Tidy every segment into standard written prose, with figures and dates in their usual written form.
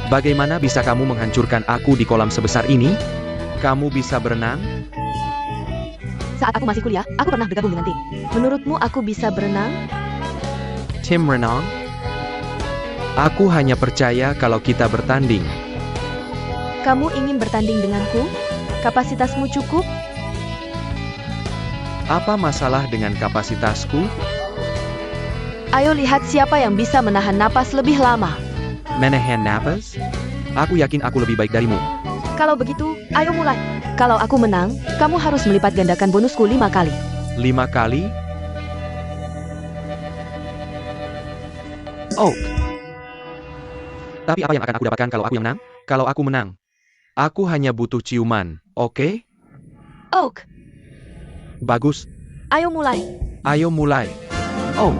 Bagaimana bisa kamu menghancurkan aku di kolam sebesar ini? Kamu bisa berenang? Saat aku masih kuliah, aku pernah bergabung dengan tim. Menurutmu aku bisa berenang? Tim renang? Aku hanya percaya kalau kita bertanding. Kamu ingin bertanding denganku? Kapasitasmu cukup? Apa masalah dengan kapasitasku? Ayo lihat siapa yang bisa menahan napas lebih lama. Menahan napas? Aku yakin aku lebih baik darimu. Kalau begitu, ayo mulai. Kalau aku menang, kamu harus melipat gandakan bonusku 5 kali. 5 kali? Oh. Tapi apa yang akan aku dapatkan kalau aku yang menang? Kalau aku menang, aku hanya butuh ciuman, oke? Oak, Bagus. ayo mulai. Ayo mulai. Oh.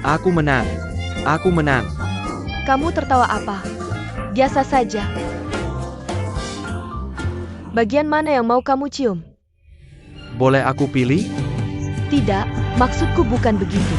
Aku menang. Aku menang. Kamu tertawa apa? Biasa saja. Bagian mana yang mau kamu cium? Boleh aku pilih? Tidak, maksudku bukan begitu.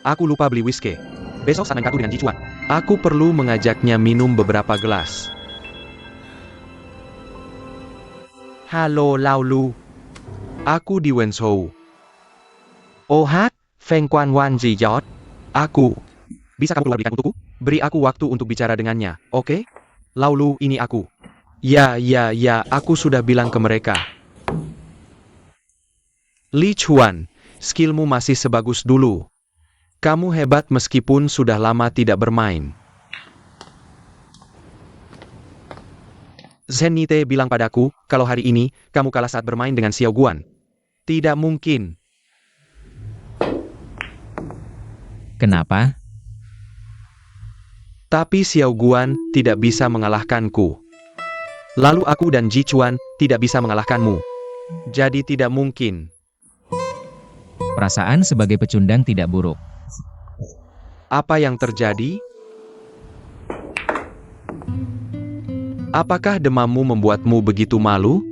Aku lupa beli whisky. Besok saat main kartu dengan Jichuan. Aku perlu mengajaknya minum beberapa gelas. Halo Laulu. Aku di Wenzhou. Oh hat, Feng Quan Wan Ji Yot. Aku. Bisa kamu keluar berikan untukku? Beri aku waktu untuk bicara dengannya, oke? Laulu, ini aku. Ya, aku sudah bilang ke mereka. Li Chuan, skillmu masih sebagus dulu. Kamu hebat meskipun sudah lama tidak bermain. Zhen Nite bilang padaku, kalau hari ini, kamu kalah saat bermain dengan Xiao Guan. Tidak mungkin. Kenapa? Tapi Xiao Guan tidak bisa mengalahkanku. Lalu aku dan Jichuan tidak bisa mengalahkanmu. Jadi tidak mungkin. Perasaan sebagai pecundang tidak buruk. Apa yang terjadi? Apakah demammu membuatmu begitu malu?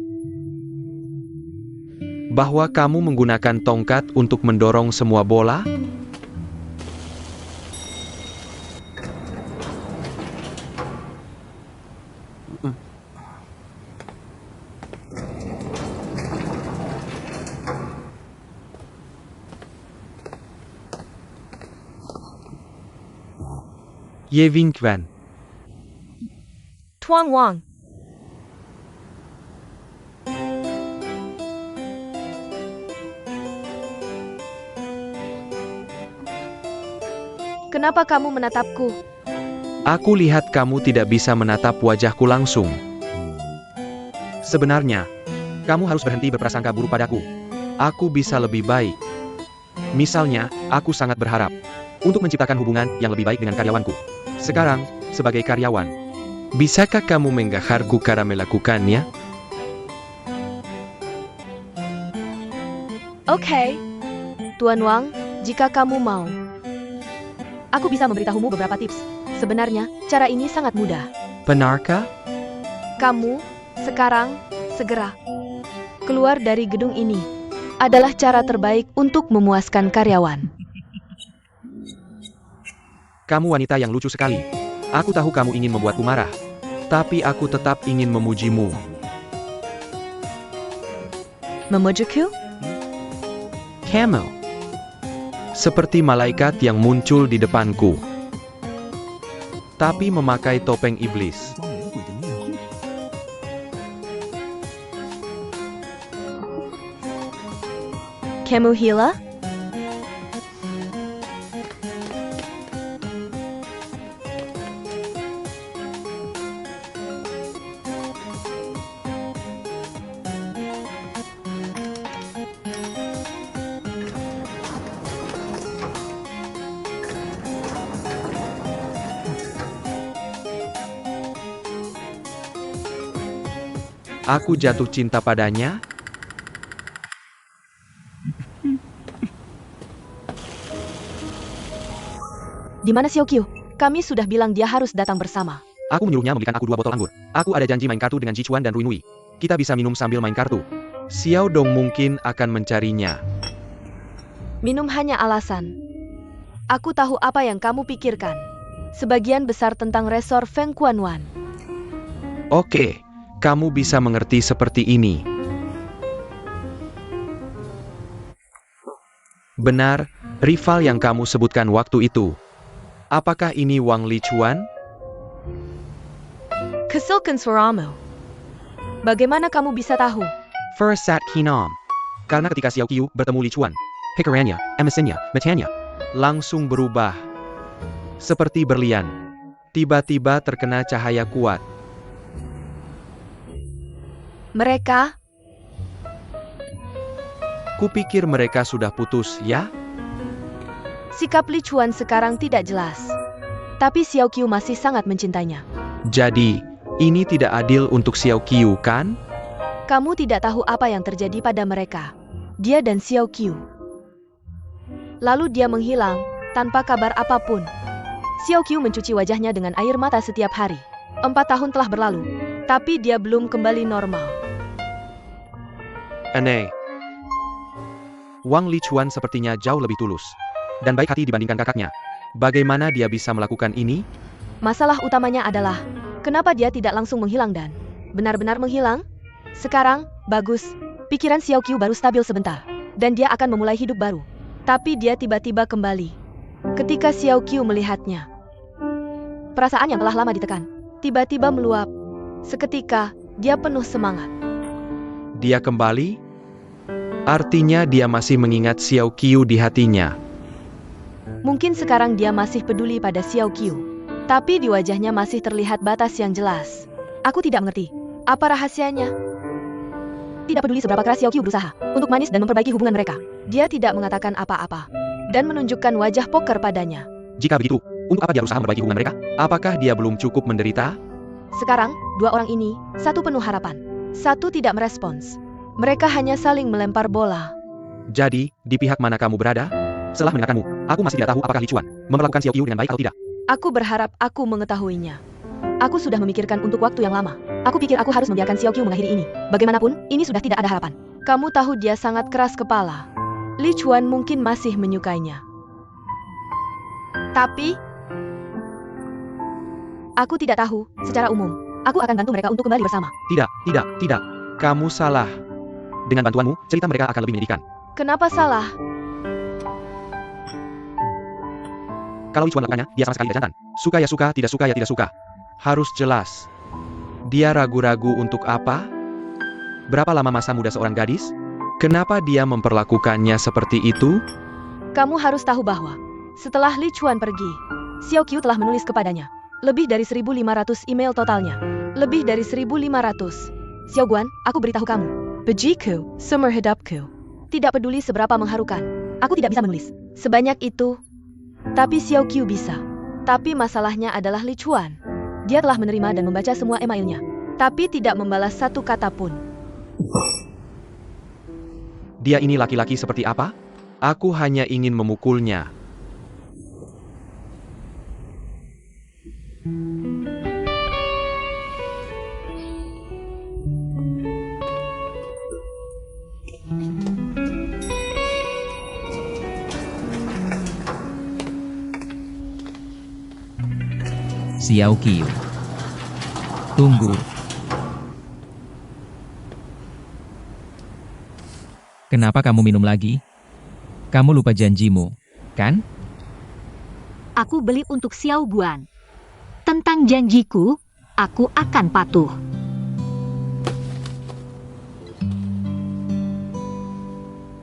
Bahwa kamu menggunakan tongkat untuk mendorong semua bola? Ye Ving Quan. Tuan Wang. Kenapa kamu menatapku? Aku lihat kamu tidak bisa menatap wajahku langsung. Sebenarnya, kamu harus berhenti berprasangka buruk padaku. Aku bisa lebih baik. Misalnya, aku sangat berharap untuk menciptakan hubungan yang lebih baik dengan karyawanku. Sekarang, sebagai karyawan, Bisakah kamu menggaharku cara melakukannya? Oke. Tuan Wang, jika kamu mau, aku bisa memberitahumu beberapa tips. Sebenarnya, cara ini sangat mudah. Benarkah? Kamu, sekarang, segera keluar dari gedung ini. Adalah cara terbaik untuk memuaskan karyawan. Kamu wanita yang lucu sekali. Aku tahu kamu ingin membuatku marah. Tapi aku tetap ingin memujimu. Memujiku? Kamu seperti malaikat yang muncul di depanku, tapi memakai topeng iblis. Kamu Hila? Aku jatuh cinta padanya. Di mana Xiao Qiu? Kami sudah bilang dia harus datang bersama. Aku menyuruhnya membelikan aku 2 botol anggur. Aku ada janji main kartu dengan Ji Chuan dan Rui Nui. Kita bisa minum sambil main kartu. Xiao Dong mungkin akan mencarinya. Minum hanya alasan. Aku tahu apa yang kamu pikirkan. Sebagian besar tentang resor Feng Kuanwan. Oke, kamu bisa mengerti seperti ini. Benar, rival yang kamu sebutkan waktu itu. Apakah ini Wang Lichuan? Kesilkan suaramu. Bagaimana kamu bisa tahu? Firasat Hinam. Karena ketika Xiao Qiu bertemu Lichuan, hekarannya, emisinya, matanya, langsung berubah. Seperti berlian. Tiba-tiba terkena cahaya kuat. Mereka? Kupikir mereka sudah putus, ya? Sikap Lichuan sekarang tidak jelas. Tapi Xiao Qiu masih sangat mencintainya. Jadi, ini tidak adil untuk Xiao Qiu, kan? Kamu tidak tahu apa yang terjadi pada mereka. Dia dan Xiao Qiu. Lalu dia menghilang, tanpa kabar apapun. Xiao Qiu mencuci wajahnya dengan air mata setiap hari. 4 tahun telah berlalu, tapi dia belum kembali normal. Aneh. Wang Lichuan sepertinya jauh lebih tulus dan baik hati dibandingkan kakaknya. Bagaimana dia bisa melakukan ini? Masalah utamanya adalah, kenapa dia tidak langsung menghilang dan benar-benar menghilang? Sekarang, bagus. Pikiran Xiao Qiu baru stabil sebentar, dan dia akan memulai hidup baru. Tapi dia tiba-tiba kembali. Ketika Xiao Qiu melihatnya, perasaan yang telah lama ditekan tiba-tiba meluap. Seketika, dia penuh semangat. Dia kembali? Artinya dia masih mengingat Xiao Qiu di hatinya. Mungkin sekarang dia masih peduli pada Xiao Qiu. Tapi di wajahnya masih terlihat batas yang jelas. Aku tidak mengerti. Apa rahasianya? Tidak peduli seberapa keras Xiao Qiu berusaha untuk manis dan memperbaiki hubungan mereka. Dia tidak mengatakan apa-apa. Dan menunjukkan wajah poker padanya. Jika begitu, untuk apa dia berusaha memperbaiki hubungan mereka? Apakah dia belum cukup menderita? Sekarang, 2 orang ini, satu penuh harapan. Satu tidak merespons. Mereka hanya saling melempar bola. Jadi, di pihak mana kamu berada? Setelah mendengarkanmu, aku masih tidak tahu apakah Lichuan memperlakukan Xiao Qiu dengan baik atau tidak. Aku berharap aku mengetahuinya. Aku sudah memikirkan untuk waktu yang lama. Aku pikir aku harus membiarkan Xiao Qiu mengakhiri ini. Bagaimanapun, ini sudah tidak ada harapan. Kamu tahu dia sangat keras kepala. Lichuan mungkin masih menyukainya. Tapi, aku tidak tahu, secara umum, aku akan bantu mereka untuk kembali bersama. Tidak. Kamu salah. Dengan bantuanmu, cerita mereka akan lebih menyedihkan. Kenapa salah? Kalau Lichuan melakukannya, dia sama sekali tidak jantan. Suka ya suka, tidak suka ya tidak suka. Harus jelas. Dia ragu-ragu untuk apa? Berapa lama masa muda seorang gadis? Kenapa dia memperlakukannya seperti itu? Kamu harus tahu bahwa, setelah Lichuan pergi, Xiao Qiu telah menulis kepadanya. Lebih dari 1.500 email totalnya. Lebih dari 1.500. Xiao Guan, aku beritahu kamu. Bejiku, sumber hidupku. Tidak peduli seberapa mengharukan. Aku tidak bisa menulis sebanyak itu. Tapi Xiao Qiu bisa. Tapi masalahnya adalah Lichuan. Dia telah menerima dan membaca semua emailnya, tapi tidak membalas satu kata pun. Dia ini laki-laki seperti apa? Aku hanya ingin memukulnya. Xiao Qiu. Tunggu. Kenapa kamu minum lagi? Kamu lupa janjimu, kan? Aku beli untuk Xiao Guan. Tentang janjiku, aku akan patuh.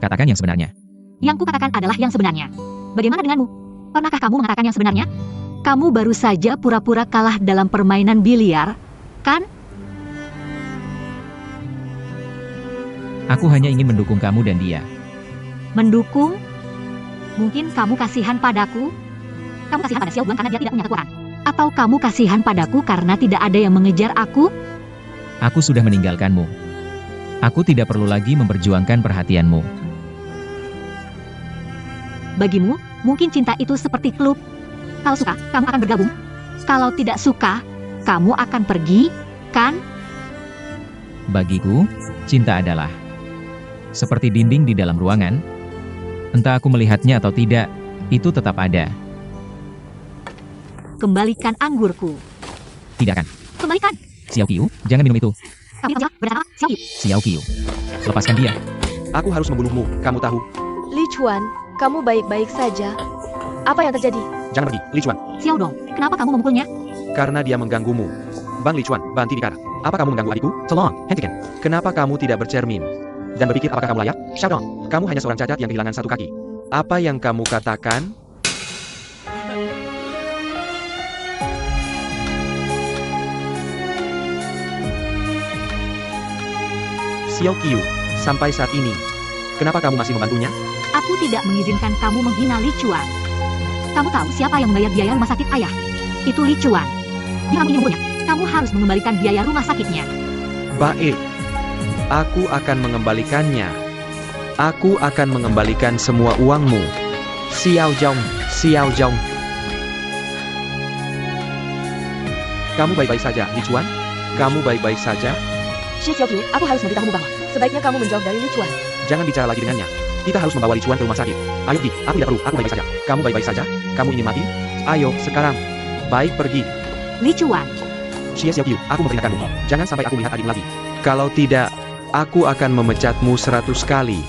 Katakan yang sebenarnya. Yang kukatakan adalah yang sebenarnya. Bagaimana denganmu? Pernahkah kamu mengatakan yang sebenarnya? Kamu baru saja pura-pura kalah dalam permainan biliar, kan? Aku hanya ingin mendukung kamu dan dia. Mendukung? Mungkin kamu kasihan padaku? Kamu kasihan pada Xiao Guan karena dia tidak punya kekuatan? Atau kamu kasihan padaku karena tidak ada yang mengejar aku? Aku sudah meninggalkanmu. Aku tidak perlu lagi memperjuangkan perhatianmu. Bagimu, mungkin cinta itu seperti klub. Kalau suka, kamu akan bergabung. Kalau tidak suka, kamu akan pergi, kan? Bagiku, cinta adalah seperti dinding di dalam ruangan. Entah aku melihatnya atau tidak, itu tetap ada. Kembalikan anggurku. Tidak kan? Kembalikan. Xiao Qiu, jangan minum itu. Kamu bilang berdasar apa? Xiao Qiu. Xiao Qiu. Lepaskan dia. Aku harus membunuhmu, kamu tahu. Li Chuan, kamu baik-baik saja? Apa yang terjadi? Jangan pergi, Li Chuan. Xiao Dong, kenapa kamu memukulnya? Karena dia mengganggumu. Bang Li Chuan, banti bicara. Apa kamu mengganggu adikku? Tolong, hentikan. Kenapa kamu tidak bercermin? Dan berpikir apakah kamu layak? Xiaodong, kamu hanya seorang cacat yang kehilangan satu kaki. Apa yang kamu katakan? Xiao Qiu, sampai saat ini, kenapa kamu masih membantunya? Aku tidak mengizinkan kamu menghina Li Chuan. Kamu tahu siapa yang membayar biaya rumah sakit ayah? Itu Li Chuan. Jika kamu ingin membunuhnya, kamu harus mengembalikan biaya rumah sakitnya. Baik. Aku akan mengembalikannya. Aku akan mengembalikan semua uangmu. Xiao Zhong, Xiao Zhong. Kamu baik-baik saja, Li Chuan? Kamu baik-baik saja? Shi Xiaoqiu, aku harus memberitahumu bahwa sebaiknya kamu menjauh dari Li Chuan. Jangan bicara lagi dengannya. Kita harus membawa Li Chuan ke rumah sakit. Ayo pergi, aku tidak perlu, aku baik-baik saja. Kamu baik-baik saja? Kamu ingin mati? Ayo, sekarang. Baik, pergi. Li Chuan, Xie Xiaoqiu, aku memperingatkanmu. Jangan sampai aku melihat adikmu lagi. Kalau tidak, aku akan memecatmu 100 kali.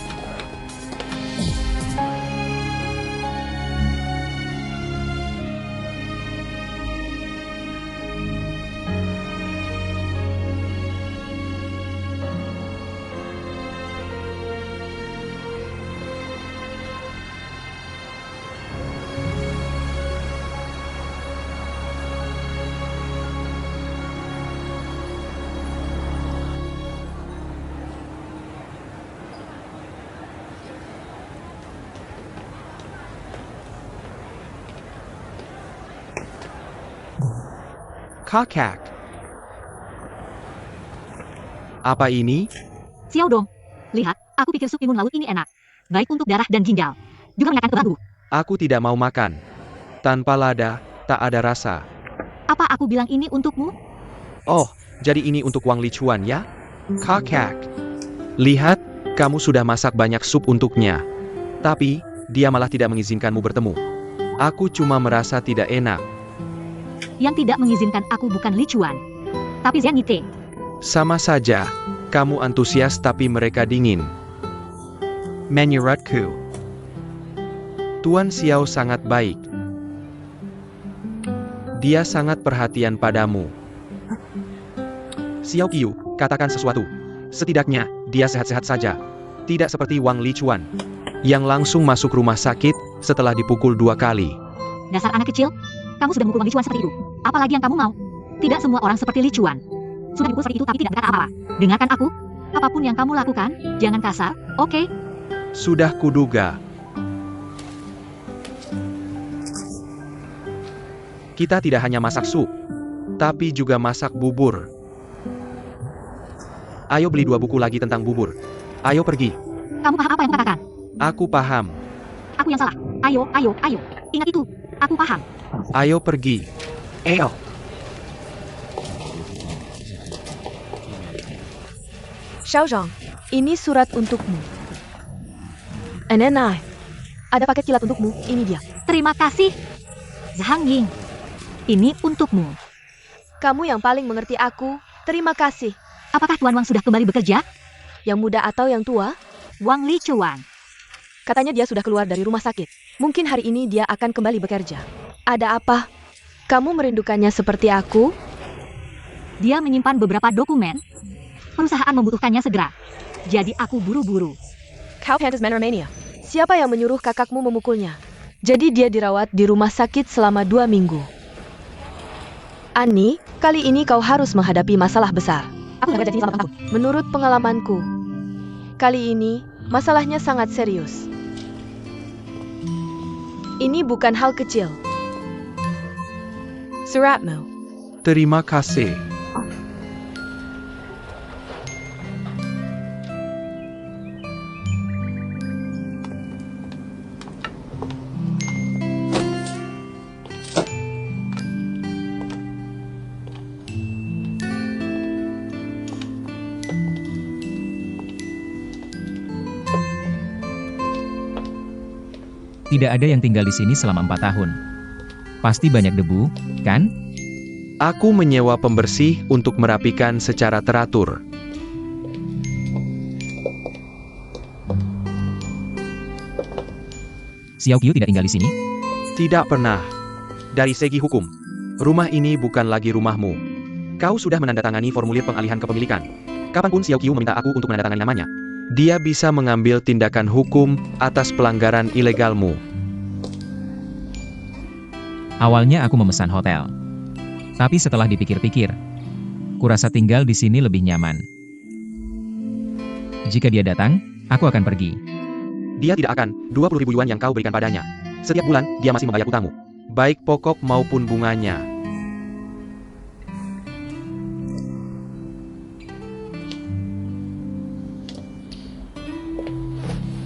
Kakak. Apa ini? Xiao Dong. Lihat, aku pikir sup timun laut ini enak. Baik untuk darah dan ginjal. Juga mengenyangkan ke bambu. Aku tidak mau makan. Tanpa lada, tak ada rasa. Apa aku bilang ini untukmu? Oh, jadi ini untuk Wang Li Chuan ya? Kakak. Lihat, kamu sudah masak banyak sup untuknya. Tapi, dia malah tidak mengizinkanmu bertemu. Aku cuma merasa tidak enak. Yang tidak mengizinkan aku bukan Li Chuan, tapi Zhang Yite. Sama saja, kamu antusias tapi mereka dingin. Menurutku, Tuan Xiao sangat baik. Dia sangat perhatian padamu. Xiao Qiu, katakan sesuatu. Setidaknya, dia sehat-sehat saja. Tidak seperti Wang Li Chuan, yang langsung masuk rumah sakit setelah dipukul 2 kali. Dasar anak kecil, kamu sudah memukul Wang Li Chuan seperti itu. Apalagi yang kamu mau? Tidak semua orang seperti Li Chuan. Sudah dipukul seperti itu tapi tidak berkata apa-apa. Dengarkan aku. Apapun yang kamu lakukan, jangan kasar, oke? Sudah kuduga. Kita tidak hanya masak sup. tapi juga masak bubur. Ayo beli 2 buku lagi tentang bubur. Ayo pergi. Kamu paham apa yang kukatakan? Aku paham. Aku yang salah. Ayo, ayo, ayo. Ingat itu. Aku paham. Ayo pergi. Ayo. Xiaozhang, ini surat untukmu. Nenai, ada paket kilat untukmu, ini dia. Terima kasih, Zhang Ying. Ini untukmu. Kamu yang paling mengerti aku, terima kasih. Apakah Tuan Wang sudah kembali bekerja? Yang muda atau yang tua? Wang Lichuan. Katanya dia sudah keluar dari rumah sakit. Mungkin hari ini dia akan kembali bekerja. Ada apa? Kamu merindukannya seperti aku? Dia menyimpan beberapa dokumen. Perusahaan membutuhkannya segera. Jadi aku buru-buru. Kau Pantas Romania. Siapa yang menyuruh kakakmu memukulnya? Jadi dia dirawat di rumah sakit selama 2 minggu. Annie, kali ini kau harus menghadapi masalah besar. Aku jaga janji sama kakakku. Menurut pengalamanku, kali ini masalahnya sangat serius. Ini bukan hal kecil. Suratmu. Terima kasih. Tidak ada yang tinggal di sini selama 4 tahun. Pasti banyak debu, kan? Aku menyewa pembersih untuk merapikan secara teratur. Xiao Qiu tidak tinggal di sini? Tidak pernah. Dari segi hukum, rumah ini bukan lagi rumahmu. Kau sudah menandatangani formulir pengalihan kepemilikan. Kapanpun Xiao Qiu meminta aku untuk menandatangani namanya, dia bisa mengambil tindakan hukum atas pelanggaran ilegalmu. Awalnya aku memesan hotel. Tapi setelah dipikir-pikir, kurasa tinggal di sini lebih nyaman. Jika dia datang, aku akan pergi. Dia tidak akan, 20.000 yuan yang kau berikan padanya. Setiap bulan, dia masih membayar utangmu. Baik pokok maupun bunganya.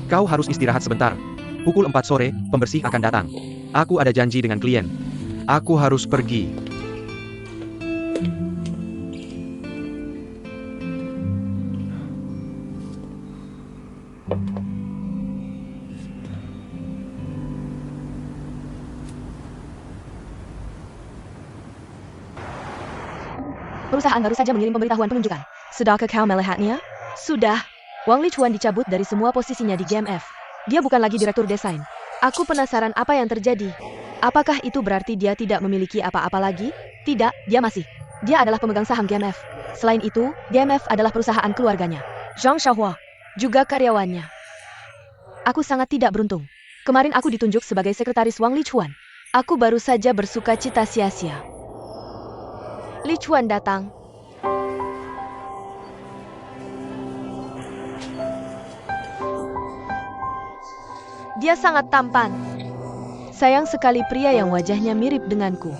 Kau harus istirahat sebentar. Pukul 4 sore, pembersih akan datang. Aku ada janji dengan klien. Aku harus pergi. Perusahaan baru saja mengirim pemberitahuan penunjukan. Sudahkah kau melihatnya? Sudah. Wang Lichuan dicabut dari semua posisinya di GMF. Dia bukan lagi direktur desain. Aku penasaran apa yang terjadi. Apakah itu berarti dia tidak memiliki apa-apa lagi? Tidak, dia masih. Dia adalah pemegang saham GMF. Selain itu, GMF adalah perusahaan keluarganya. Zhang Xiaohua, juga karyawannya. Aku sangat tidak beruntung. Kemarin aku ditunjuk sebagai sekretaris Wang Lichuan. Aku baru saja bersuka cita sia-sia. Lichuan datang. Dia sangat tampan. Sayang sekali pria yang wajahnya mirip denganku.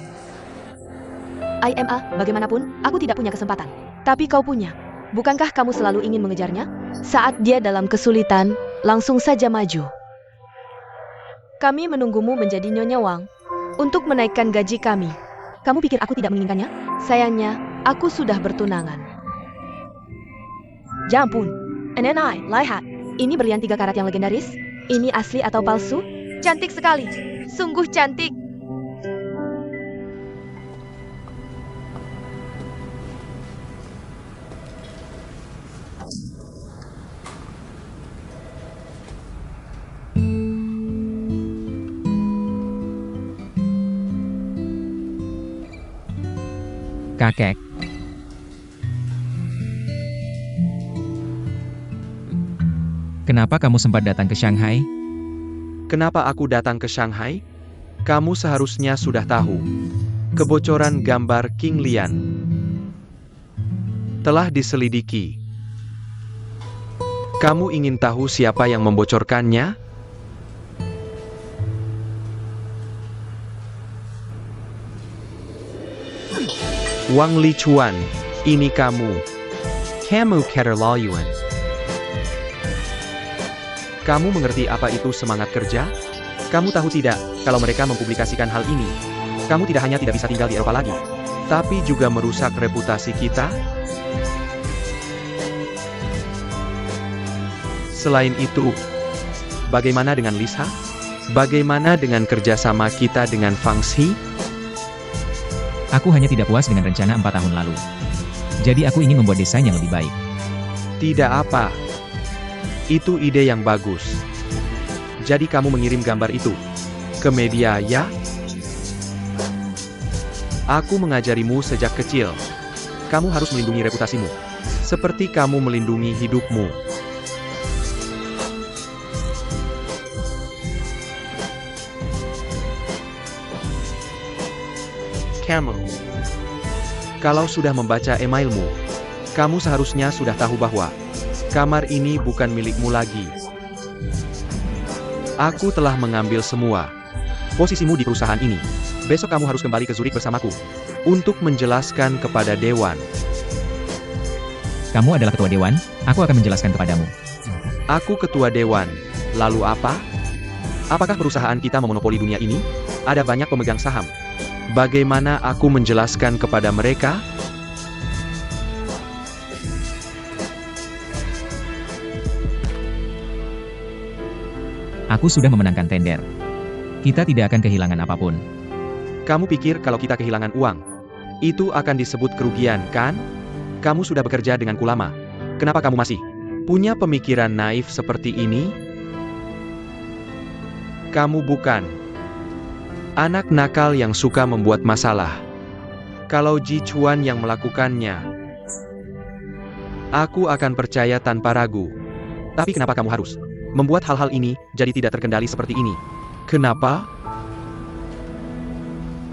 IMA, bagaimanapun, aku tidak punya kesempatan. Tapi kau punya. Bukankah kamu selalu ingin mengejarnya? Saat dia dalam kesulitan, langsung saja maju. Kami menunggumu menjadi Nyonya Wang untuk menaikkan gaji kami. Kamu pikir aku tidak menginginkannya? Sayangnya, aku sudah bertunangan. Ya ampun. Nenai, lihat. Ini berlian 3 karat yang legendaris. Ini asli atau palsu? Cantik sekali. Sungguh cantik. Kakek. Kenapa kamu sempat datang ke Shanghai? Kenapa aku datang ke Shanghai? Kamu seharusnya sudah tahu. Kebocoran gambar King Lian telah diselidiki. Kamu ingin tahu siapa yang membocorkannya? Wang Lichuan, ini kamu. Kamu keterlaluan. Kamu mengerti apa itu semangat kerja? Kamu tahu tidak, kalau mereka mempublikasikan hal ini, kamu tidak hanya tidak bisa tinggal di Eropa lagi, tapi juga merusak reputasi kita? Selain itu, bagaimana dengan Lisa? Bagaimana dengan kerjasama kita dengan Fang Xi? Aku hanya tidak puas dengan rencana 4 tahun lalu. Jadi aku ingin membuat desain yang lebih baik. Tidak apa. Itu ide yang bagus. Jadi kamu mengirim gambar itu ke media ya? Aku mengajarimu sejak kecil. Kamu harus melindungi reputasimu. Seperti kamu melindungi hidupmu. Kamu. Kalau sudah membaca emailmu, kamu seharusnya sudah tahu bahwa kamar ini bukan milikmu lagi. Aku telah mengambil semua posisimu di perusahaan ini. Besok kamu harus kembali ke Zurich bersamaku untuk menjelaskan kepada Dewan. Kamu adalah ketua dewan, aku akan menjelaskan kepadamu. Aku ketua Dewan. Lalu apa? Apakah perusahaan kita memonopoli dunia ini? Ada banyak pemegang saham. Bagaimana aku menjelaskan kepada mereka? Aku sudah memenangkan tender. Kita tidak akan kehilangan apapun. Kamu pikir kalau kita kehilangan uang, itu akan disebut kerugian, kan? Kamu sudah bekerja denganku lama. Kenapa kamu masih punya pemikiran naif seperti ini? Kamu bukan anak nakal yang suka membuat masalah. Kalau Ji Chuan yang melakukannya, aku akan percaya tanpa ragu. Tapi kenapa kamu harus membuat hal-hal ini jadi tidak terkendali seperti ini? Kenapa?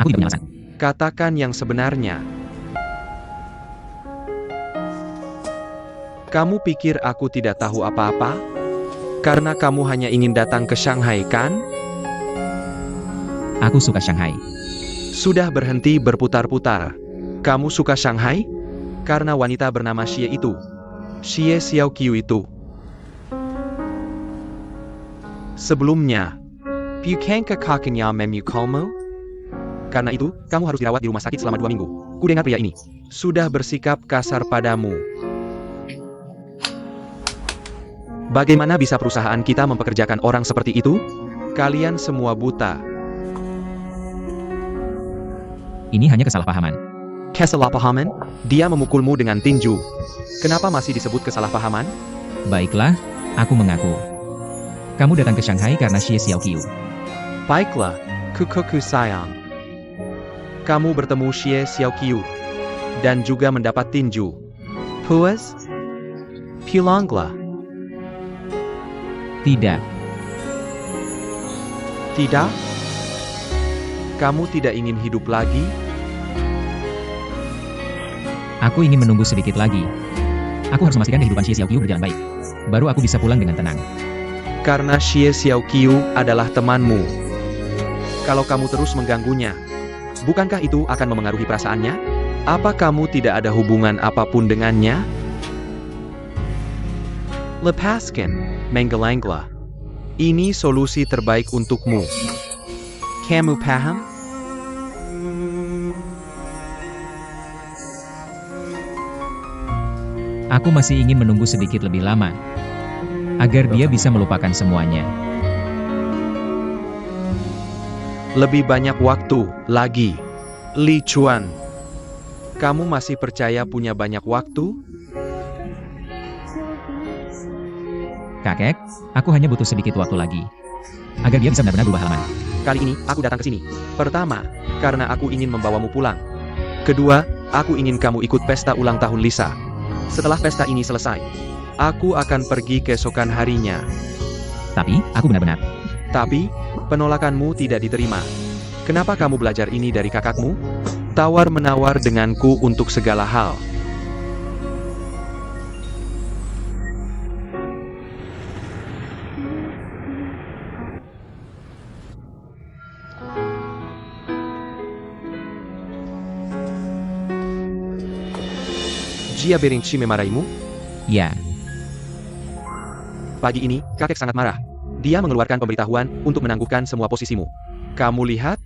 Aku tidak punya alasan. Katakan yang sebenarnya. Kamu pikir aku tidak tahu apa-apa? Karena kamu hanya ingin datang ke Shanghai, kan? Aku suka Shanghai. Sudah berhenti berputar-putar. Kamu suka Shanghai? Karena wanita bernama Xie itu. Xie Xiaoqiu itu. Sebelumnya, Pukenka kakenya memu kalmo? Karena itu, kamu harus dirawat di rumah sakit selama 2 minggu. Kudengar pria ini sudah bersikap kasar padamu. Bagaimana bisa perusahaan kita mempekerjakan orang seperti itu? Kalian semua buta. Ini hanya kesalahpahaman. Kesalahpahaman? Dia memukulmu dengan tinju. Kenapa masih disebut kesalahpahaman? Baiklah, aku mengaku. Kamu datang ke Shanghai karena Xie Xiaoqiu. Baiklah, kukuku sayang. Kamu bertemu Xie Xiaoqiu dan juga mendapat tinju. Puas? Pulanglah. Tidak. Tidak? Kamu tidak ingin hidup lagi? Aku ingin menunggu sedikit lagi. Aku harus memastikan kehidupan Xie Xiaoqiu berjalan baik. Baru aku bisa pulang dengan tenang. Karena Xie Xiaoqiu adalah temanmu. Kalau kamu terus mengganggunya, bukankah itu akan memengaruhi perasaannya? Apa kamu tidak ada hubungan apapun dengannya? Lepaskan, Menggelangla. Ini solusi terbaik untukmu. Kamu paham? Aku masih ingin menunggu sedikit lebih lama. Agar dia bisa melupakan semuanya. Lebih banyak waktu lagi. Li Chuan. Kamu masih percaya punya banyak waktu? Kakek, aku hanya butuh sedikit waktu lagi. Agar dia bisa benar-benar berubah halaman. Kali ini, aku datang ke sini. Pertama, karena aku ingin membawamu pulang. Kedua, aku ingin kamu ikut pesta ulang tahun Lisa. Setelah pesta ini selesai, aku akan pergi keesokan harinya. Tapi, aku benar-benar. Tapi, penolakanmu tidak diterima. Kenapa kamu belajar ini dari kakakmu? Tawar-menawar denganku untuk segala hal. Jia Beringchi memarahimu? Ya, Pagi ini, kakek sangat marah. Dia mengeluarkan pemberitahuan untuk menangguhkan semua posisimu. Kamu lihat?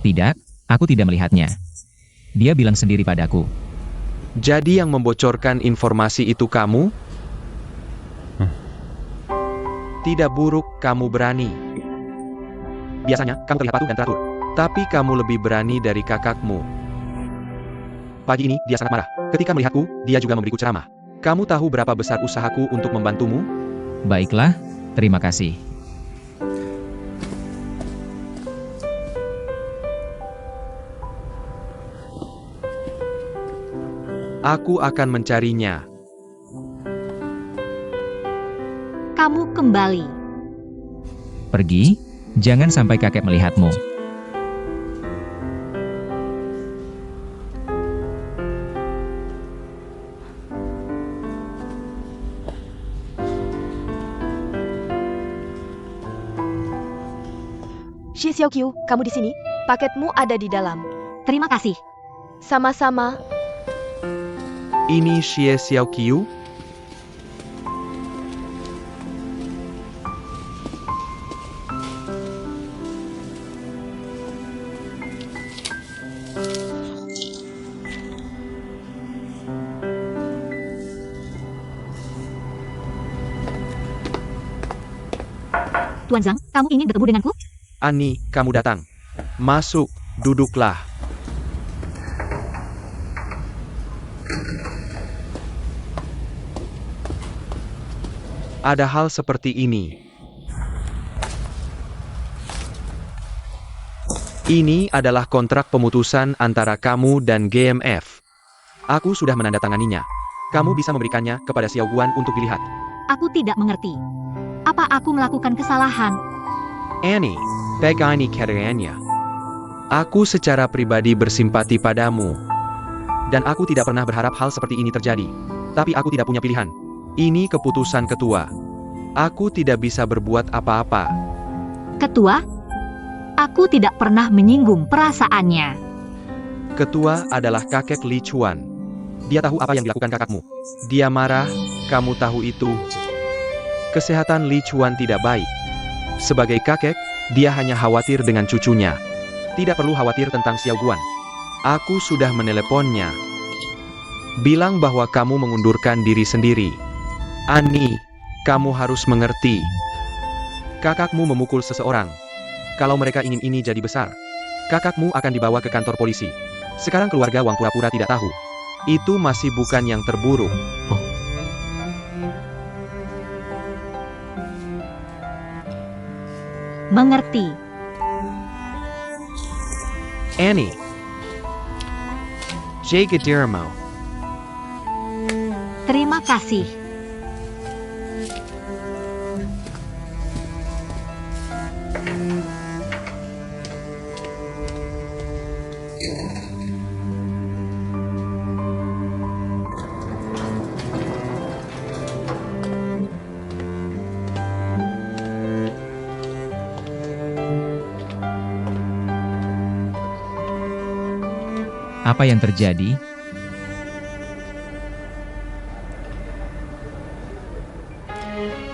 tidak, aku tidak melihatnya. Dia bilang sendiri padaku. Jadi yang membocorkan informasi itu kamu? Tidak buruk, kamu berani. Biasanya, kamu terlihat patuh dan teratur. Tapi kamu lebih berani dari kakakmu. Pagi ini, dia sangat marah. Ketika melihatku, dia juga memberiku ceramah. Kamu tahu berapa besar usahaku untuk membantumu? Baiklah, terima kasih. Aku akan mencarinya. Kamu kembali. Pergi, jangan sampai kakek melihatmu. Shi Xiaoqiu, kamu di sini? Paketmu ada di dalam. Terima kasih. Sama-sama. Ini Xie Xiaoqiu? Tuan Zhang, kamu ingin bertemu denganku? Ani, kamu datang. Masuk, duduklah. Ada hal seperti ini. Ini adalah kontrak pemutusan antara kamu dan GMF. Aku sudah menandatanganinya. Kamu bisa memberikannya kepada Xiao Guan untuk dilihat. Aku tidak mengerti. Apa aku melakukan kesalahan? Annie, pegang kerennya. Aku secara pribadi bersimpati padamu. Dan aku tidak pernah berharap hal seperti ini terjadi. Tapi aku tidak punya pilihan. Ini keputusan ketua. Aku tidak bisa berbuat apa-apa. Ketua? Aku tidak pernah menyinggung perasaannya. Ketua adalah kakek Li Chuan. Dia tahu apa yang dilakukan kakakmu. Dia marah, kamu tahu itu. Kesehatan Li Chuan tidak baik. Sebagai kakek, dia hanya khawatir dengan cucunya. Tidak perlu khawatir tentang Xiao Guan. Aku sudah meneleponnya. Bilang bahwa kamu mengundurkan diri sendiri. Ani, kamu harus mengerti. Kakakmu memukul seseorang. Kalau mereka ingin ini jadi besar, kakakmu akan dibawa ke kantor polisi. Sekarang keluarga Wang pura-pura tidak tahu. Itu masih bukan yang terburuk. Mengerti. Annie. Jaga dirimu. Terima kasih. Apa yang terjadi?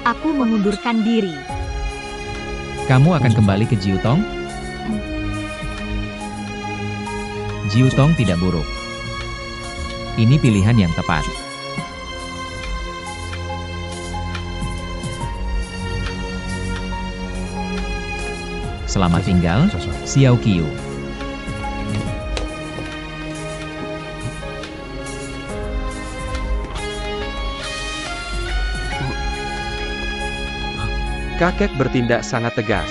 Aku mengundurkan diri. Kamu akan kembali ke Jiutong? Jiutong tidak buruk. Ini pilihan yang tepat. Selamat tinggal, Xiao Qiu. Kakek bertindak sangat tegas.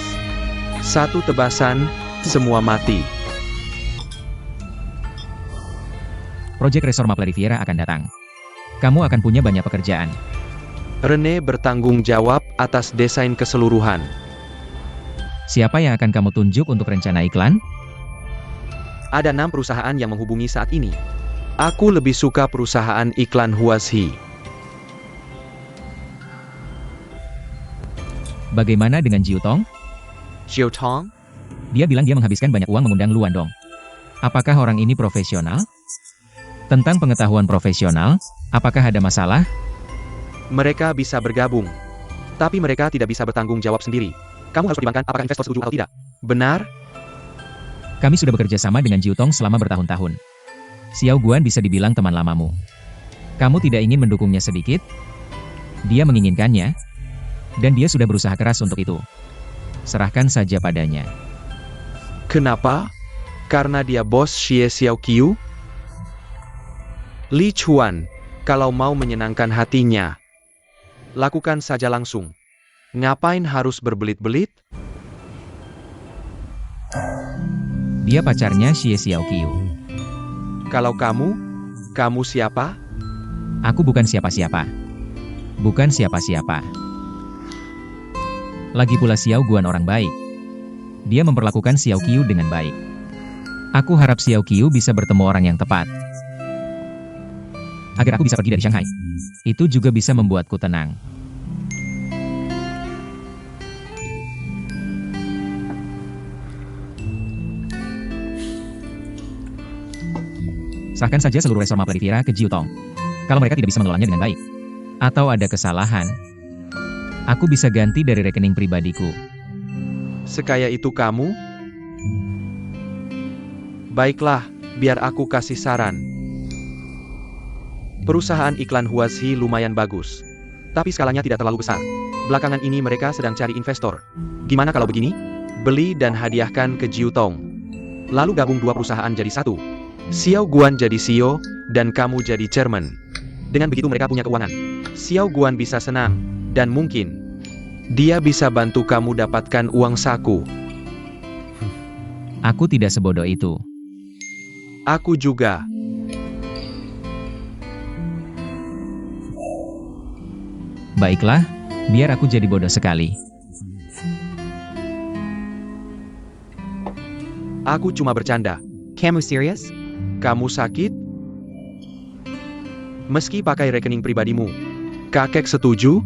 Satu tebasan, semua mati. Proyek Resor Mapla Riviera akan datang. Kamu akan punya banyak pekerjaan. Rene bertanggung jawab atas desain keseluruhan. Siapa yang akan kamu tunjuk untuk rencana iklan? Ada 6 perusahaan yang menghubungi saat ini. Aku lebih suka perusahaan iklan Huashi. Bagaimana dengan Jiutong? Jiutong? Dia bilang dia menghabiskan banyak uang mengundang Luan Dong. Apakah orang ini profesional? Tentang pengetahuan profesional, apakah ada masalah? Mereka bisa bergabung. Tapi mereka tidak bisa bertanggung jawab sendiri. Kamu harus pertimbangkan apakah investor setuju atau tidak. Benar? Kami sudah bekerja sama dengan Jiu Tong selama bertahun-tahun. Xiao Guan bisa dibilang teman lamamu. Kamu tidak ingin mendukungnya sedikit? Dia menginginkannya, dan dia sudah berusaha keras untuk itu. Serahkan saja padanya. Kenapa? Karena dia bos Xie Xiaoqiu? Li Chuan, kalau mau menyenangkan hatinya, lakukan saja langsung. Ngapain harus berbelit-belit? Dia pacarnya Xie Xiaoqiu. Kalau kamu siapa? Aku bukan siapa-siapa. Bukan siapa-siapa. Lagi pula Xiao Guan orang baik. Dia memperlakukan Xiaoqiu dengan baik. Aku harap Xiaoqiu bisa bertemu orang yang tepat. Agar aku bisa pergi dari Shanghai. Itu juga bisa membuatku tenang. Serahkan saja seluruh resor Maple Riviera ke Jiu Tong. Kalau mereka tidak bisa mengelolanya dengan baik, atau ada kesalahan, aku bisa ganti dari rekening pribadiku. Sekaya itu kamu? Baiklah, biar aku kasih saran. Perusahaan iklan Huazhi lumayan bagus. Tapi skalanya tidak terlalu besar. Belakangan ini mereka sedang cari investor. Gimana kalau begini? Beli dan hadiahkan ke Jiu Tong. Lalu gabung dua perusahaan jadi satu. Xiao Guan jadi CEO, dan kamu jadi chairman. Dengan begitu mereka punya keuangan. Xiao Guan bisa senang, dan mungkin dia bisa bantu kamu dapatkan uang saku. Aku tidak sebodoh itu. Aku juga. Baiklah, biar aku jadi bodoh sekali. Aku cuma bercanda. Kamu serius? Kamu sakit? Meski pakai rekening pribadimu, kakek setuju?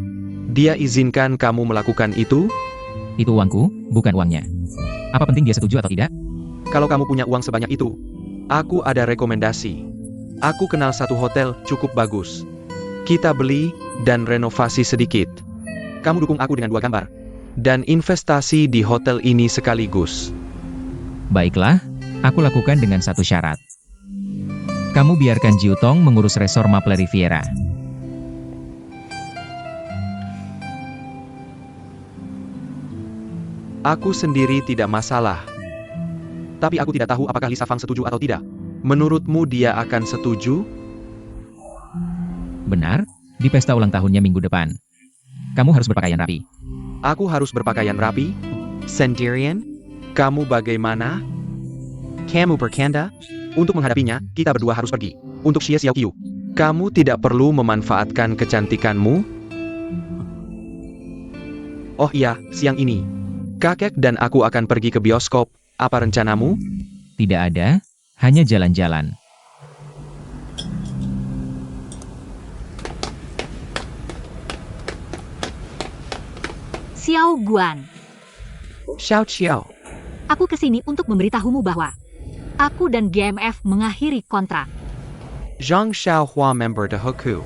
Dia izinkan kamu melakukan itu? Itu uangku, bukan uangnya. Apa penting dia setuju atau tidak? Kalau kamu punya uang sebanyak itu, aku ada rekomendasi. Aku kenal satu hotel cukup bagus. Kita beli dan renovasi sedikit. Kamu dukung aku dengan 2 gambar. Dan investasi di hotel ini sekaligus. Baiklah, aku lakukan dengan satu syarat. Kamu biarkan Jiu Tong mengurus resor Maple Riviera. Aku sendiri tidak masalah. Tapi aku tidak tahu apakah Lisa Fang setuju atau tidak. Menurutmu dia akan setuju? Benar, di pesta ulang tahunnya minggu depan. Kamu harus berpakaian rapi. Aku harus berpakaian rapi? Sendirian? Kamu bagaimana? Kamu bercanda? Untuk menghadapinya, kita berdua harus pergi. Untuk Xie Xiaoqiu, kamu tidak perlu memanfaatkan kecantikanmu? Oh iya, siang ini. Kakek dan aku akan pergi ke bioskop. Apa rencanamu? Tidak ada, hanya jalan-jalan. Xiao Guan, Xiao Xiao. aku kesini untuk memberitahumu bahwa aku dan GMF mengakhiri kontrak. Zhang Xiaohua member The Hoku.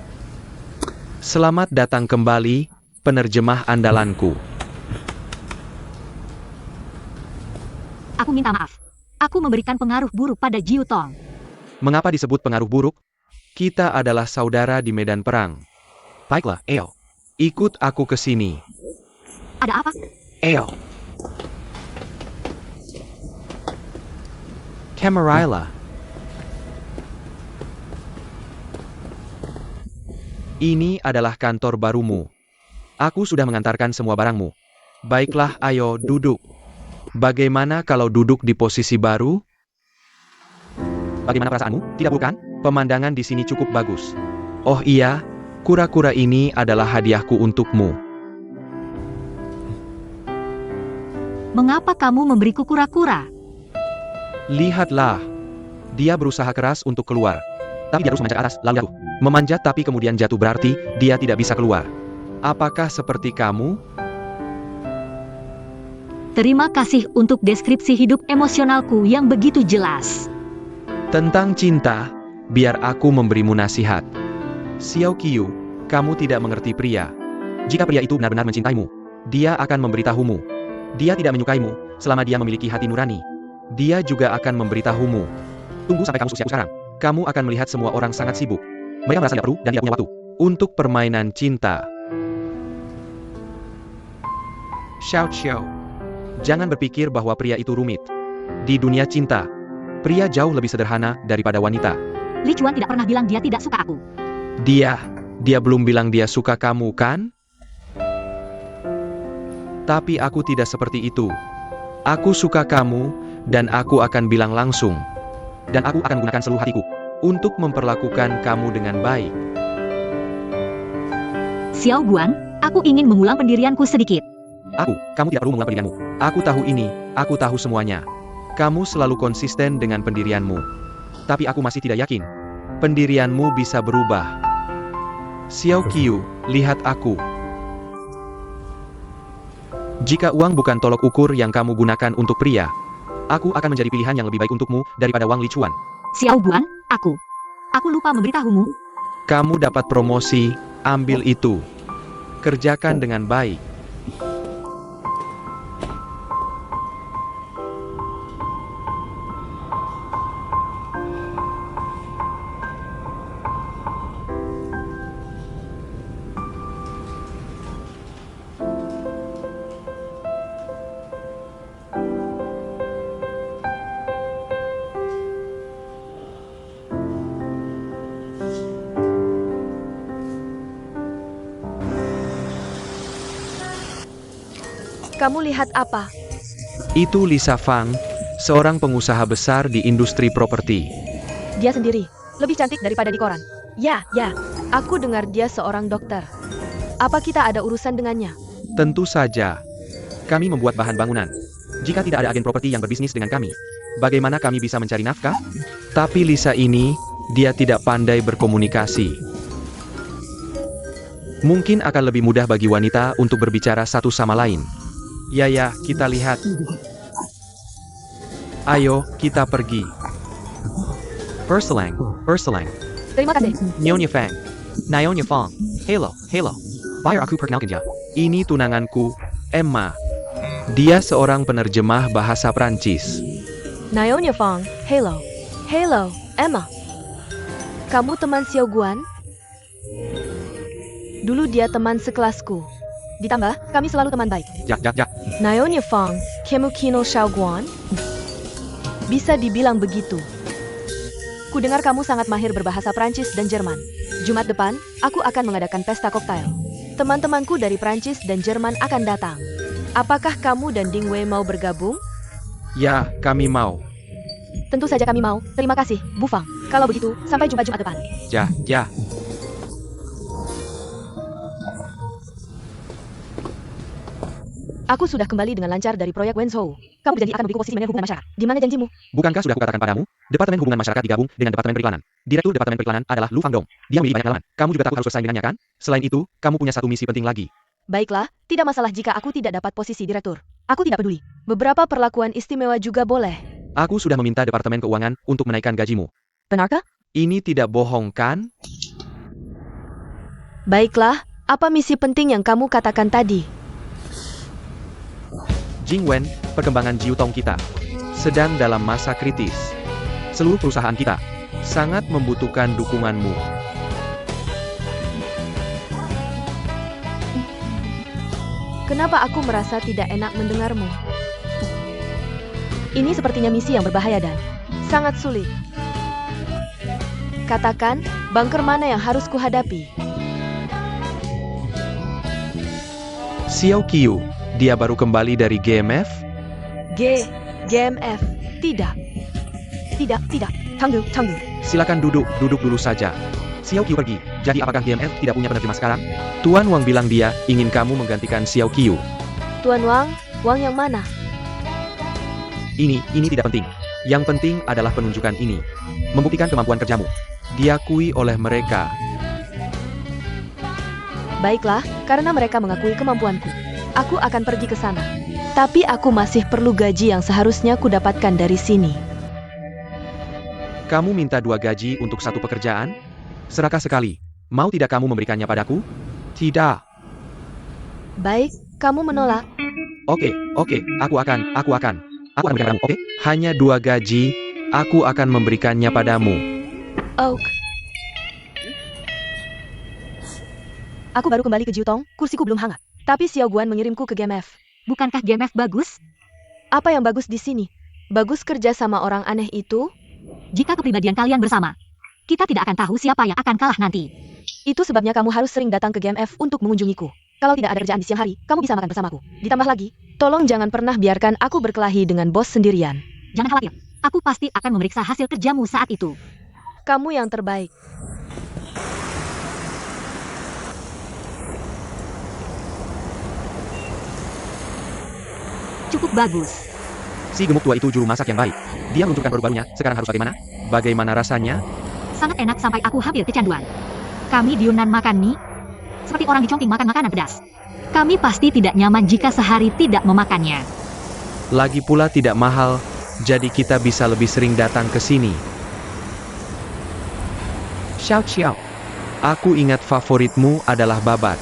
Selamat datang kembali, penerjemah andalanku. Aku minta maaf. Aku memberikan pengaruh buruk pada Jiu Tong. Mengapa disebut pengaruh buruk? Kita adalah saudara di medan perang. Baiklah, Eo. Ikut aku ke sini. Ada apa? Eo. Camarilla. Ini adalah kantor barumu. Aku sudah mengantarkan semua barangmu. Baiklah, ayo duduk. Bagaimana kalau duduk di posisi baru? Bagaimana perasaanmu? Tidak bukan? Pemandangan di sini cukup bagus. Oh iya, kura-kura ini adalah hadiahku untukmu. Mengapa kamu memberiku kura-kura? Lihatlah. Dia berusaha keras untuk keluar. Tapi dia harus memanjat ke atas, lalu jatuh. Memanjat tapi kemudian jatuh berarti dia tidak bisa keluar. Apakah seperti kamu? Terima kasih untuk deskripsi hidup emosionalku yang begitu jelas. Tentang cinta, biar aku memberimu nasihat. Xiao Qiu, kamu tidak mengerti pria. Jika pria itu benar-benar mencintaimu, dia akan memberitahumu. Dia tidak menyukaimu, selama dia memiliki hati nurani. Dia juga akan memberitahumu. Tunggu sampai kamu usiaku sekarang. Kamu akan melihat semua orang sangat sibuk. Mereka merasa tidak perlu dan tidak punya waktu untuk permainan cinta. Xiao Qiu, jangan berpikir bahwa pria itu rumit. Di dunia cinta, pria jauh lebih sederhana daripada wanita. Li Chuan tidak pernah bilang dia tidak suka aku. Dia belum bilang dia suka kamu, kan? Tapi aku tidak seperti itu. Aku suka kamu, dan aku akan bilang langsung. Dan aku akan menggunakan seluruh hatiku untuk memperlakukan kamu dengan baik. Xiao Guan, aku ingin mengulang pendirianku sedikit. Kamu tidak perlu mengulang pendirianmu. Aku tahu ini, aku tahu semuanya. Kamu selalu konsisten dengan pendirianmu. Tapi aku masih tidak yakin. Pendirianmu bisa berubah. Xiao Qiu, lihat aku. Jika uang bukan tolok ukur yang kamu gunakan untuk pria, aku akan menjadi pilihan yang lebih baik untukmu daripada Wang Lichuan. Xiao Guan, aku lupa memberitahumu. Kamu dapat promosi, ambil itu. Kerjakan dengan baik. Kamu lihat apa? Itu Lisa Fang, seorang pengusaha besar di industri properti. Dia sendiri, lebih cantik daripada di koran. Ya, aku dengar dia seorang dokter. Apa kita ada urusan dengannya? Tentu saja. Kami membuat bahan bangunan. Jika tidak ada agen properti yang berbisnis dengan kami, bagaimana kami bisa mencari nafkah? Tapi Lisa ini, dia tidak pandai berkomunikasi. Mungkin akan lebih mudah bagi wanita untuk berbicara satu sama lain. Ya, kita lihat. Ayo, kita pergi. Perselang. Terima kasih. Nyonya Fang. Nyonya Fang. Hello. Biar aku perkenalkan ya. Ini tunanganku, Emma. Dia seorang penerjemah bahasa Prancis. Nyonya Fang, hello, Emma. Kamu teman Xiao Guan? Dulu dia teman sekelasku. Ditambah, kami selalu teman baik. Ya. Nyonya Fang, kamu kenal Xiao Guan? Bisa dibilang begitu. Kudengar kamu sangat mahir berbahasa Prancis dan Jerman. Jumat depan, aku akan mengadakan pesta koktail. Teman-temanku dari Prancis dan Jerman akan datang. Apakah kamu dan Ding Wei mau bergabung? Ya, kami mau. Tentu saja kami mau. Terima kasih, Bu Fang. Kalau begitu, sampai jumpa Jumat depan. Ya. Aku sudah kembali dengan lancar dari proyek Wenzhou. Kamu berjanji akan memberiku posisi manajer hubungan masyarakat. Di mana janjimu? Bukankah sudah kukatakan padamu? Departemen Hubungan Masyarakat digabung dengan Departemen Periklanan. Direktur Departemen Periklanan adalah Lu Fangdong. Dia memiliki banyak halaman. Kamu juga tahu harus selesai dengannya, kan? Selain itu, kamu punya satu misi penting lagi. Baiklah, tidak masalah jika aku tidak dapat posisi direktur. Aku tidak peduli. Beberapa perlakuan istimewa juga boleh. Aku sudah meminta Departemen Keuangan untuk menaikkan gajimu. Benarkah? Ini tidak bohong, kan? Baiklah, apa misi penting yang kamu katakan tadi? Jing Wen, perkembangan Jiutong kita sedang dalam masa kritis. Seluruh perusahaan kita sangat membutuhkan dukunganmu. Kenapa aku merasa tidak enak mendengarmu? Ini sepertinya misi yang berbahaya dan sangat sulit. Katakan, bunker mana yang harus kuhadapi? Xiao Qiu, dia baru kembali dari GMF? GMF. Tidak. Tunggu. Silakan duduk dulu saja. Xiao Qiu pergi, jadi apakah GMF tidak punya penerjemah sekarang? Tuan Wang bilang dia ingin kamu menggantikan Xiao Qiu. Tuan Wang yang mana? Ini tidak penting. Yang penting adalah penunjukan ini. Membuktikan kemampuan kerjamu. Diakui oleh mereka. Baiklah, karena mereka mengakui kemampuanku. Aku akan pergi ke sana. Tapi aku masih perlu gaji yang seharusnya ku dapatkan dari sini. Kamu minta 2 gaji untuk 1 pekerjaan? Serakah sekali. Mau tidak kamu memberikannya padaku? Tidak. Baik, kamu menolak. Oke, aku akan memberikan kamu, oke? Hanya 2 gaji, aku akan memberikannya padamu. Oak. Aku baru kembali ke Jiutong, kursiku belum hangat. Tapi Xiao Guan mengirimku ke GMF. Bukankah GMF bagus? Apa yang bagus di sini? Bagus kerja sama orang aneh itu? Jika kepribadian kalian bersama, kita tidak akan tahu siapa yang akan kalah nanti. Itu sebabnya kamu harus sering datang ke GMF untuk mengunjungiku. Kalau tidak ada kerjaan di siang hari, kamu bisa makan bersamaku. Ditambah lagi, tolong jangan pernah biarkan aku berkelahi dengan bos sendirian. Jangan khawatir, aku pasti akan memeriksa hasil kerjamu saat itu. Kamu yang terbaik. Cukup bagus. Si gemuk tua itu juru masak yang baik. Dia meluncurkan baru-barunya, sekarang harus bagaimana? Bagaimana rasanya? Sangat enak sampai aku hampir kecanduan. Kami di Yunnan makan mie, seperti orang di Chongqing makan makanan pedas. Kami pasti tidak nyaman jika sehari tidak memakannya. Lagi pula tidak mahal, jadi kita bisa lebih sering datang ke sini. Xiao Xiao. Aku ingat favoritmu adalah babat.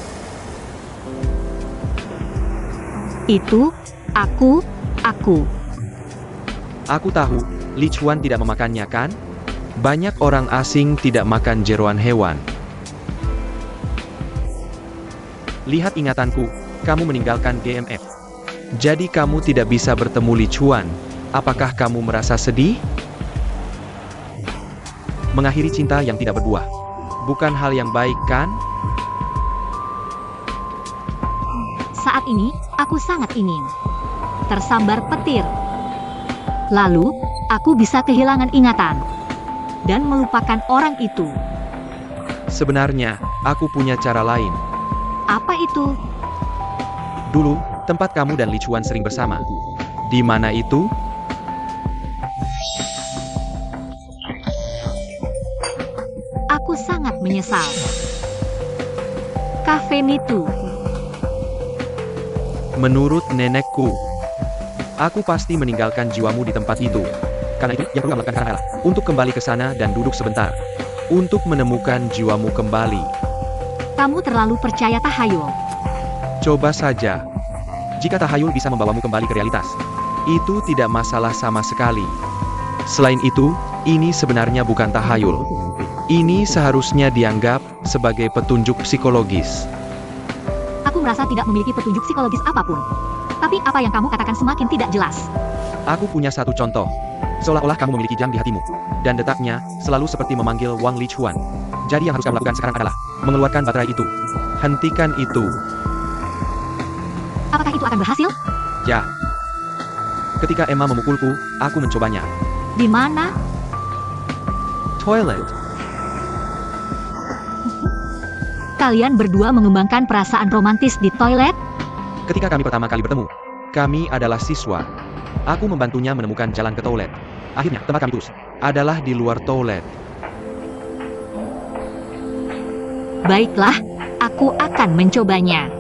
Itu, aku. Aku tahu, Li Chuan tidak memakannya kan? Banyak orang asing tidak makan jeroan hewan. Lihat ingatanku, kamu meninggalkan GMF. Jadi kamu tidak bisa bertemu Li Chuan. Apakah kamu merasa sedih? Mengakhiri cinta yang tidak berbuah. Bukan hal yang baik kan? Saat ini, aku sangat ingin tersambar petir. Lalu, aku bisa kehilangan ingatan dan melupakan orang itu. Sebenarnya, aku punya cara lain. Apa itu? Dulu, tempat kamu dan Li Chuan sering bersama. Di mana itu? Aku sangat menyesal. Cafe Mitu. Menurut nenekku, aku pasti meninggalkan jiwamu di tempat itu. Karena itu, yang perlu kamu lakukan sekarang adalah untuk kembali ke sana dan duduk sebentar. Untuk menemukan jiwamu kembali. Kamu terlalu percaya tahayul. Coba saja. Jika tahayul bisa membawamu kembali ke realitas, itu tidak masalah sama sekali. Selain itu, ini sebenarnya bukan tahayul. Ini seharusnya dianggap sebagai petunjuk psikologis. Aku merasa tidak memiliki petunjuk psikologis apapun. Tapi apa yang kamu katakan semakin tidak jelas. Aku punya satu contoh. Seolah-olah kamu memiliki jam di hatimu. Dan detaknya, selalu seperti memanggil Wang Li Chuan. Jadi yang harus kamu lakukan sekarang adalah mengeluarkan baterai itu. Hentikan itu. Apakah itu akan berhasil? Ya. Ketika Emma memukulku, aku mencobanya. Di mana? Toilet. Kalian berdua mengembangkan perasaan romantis di toilet? Ketika kami pertama kali bertemu, kami adalah siswa. Aku membantunya menemukan jalan ke toilet. Akhirnya, tempat kami terus adalah di luar toilet. Baiklah, aku akan mencobanya.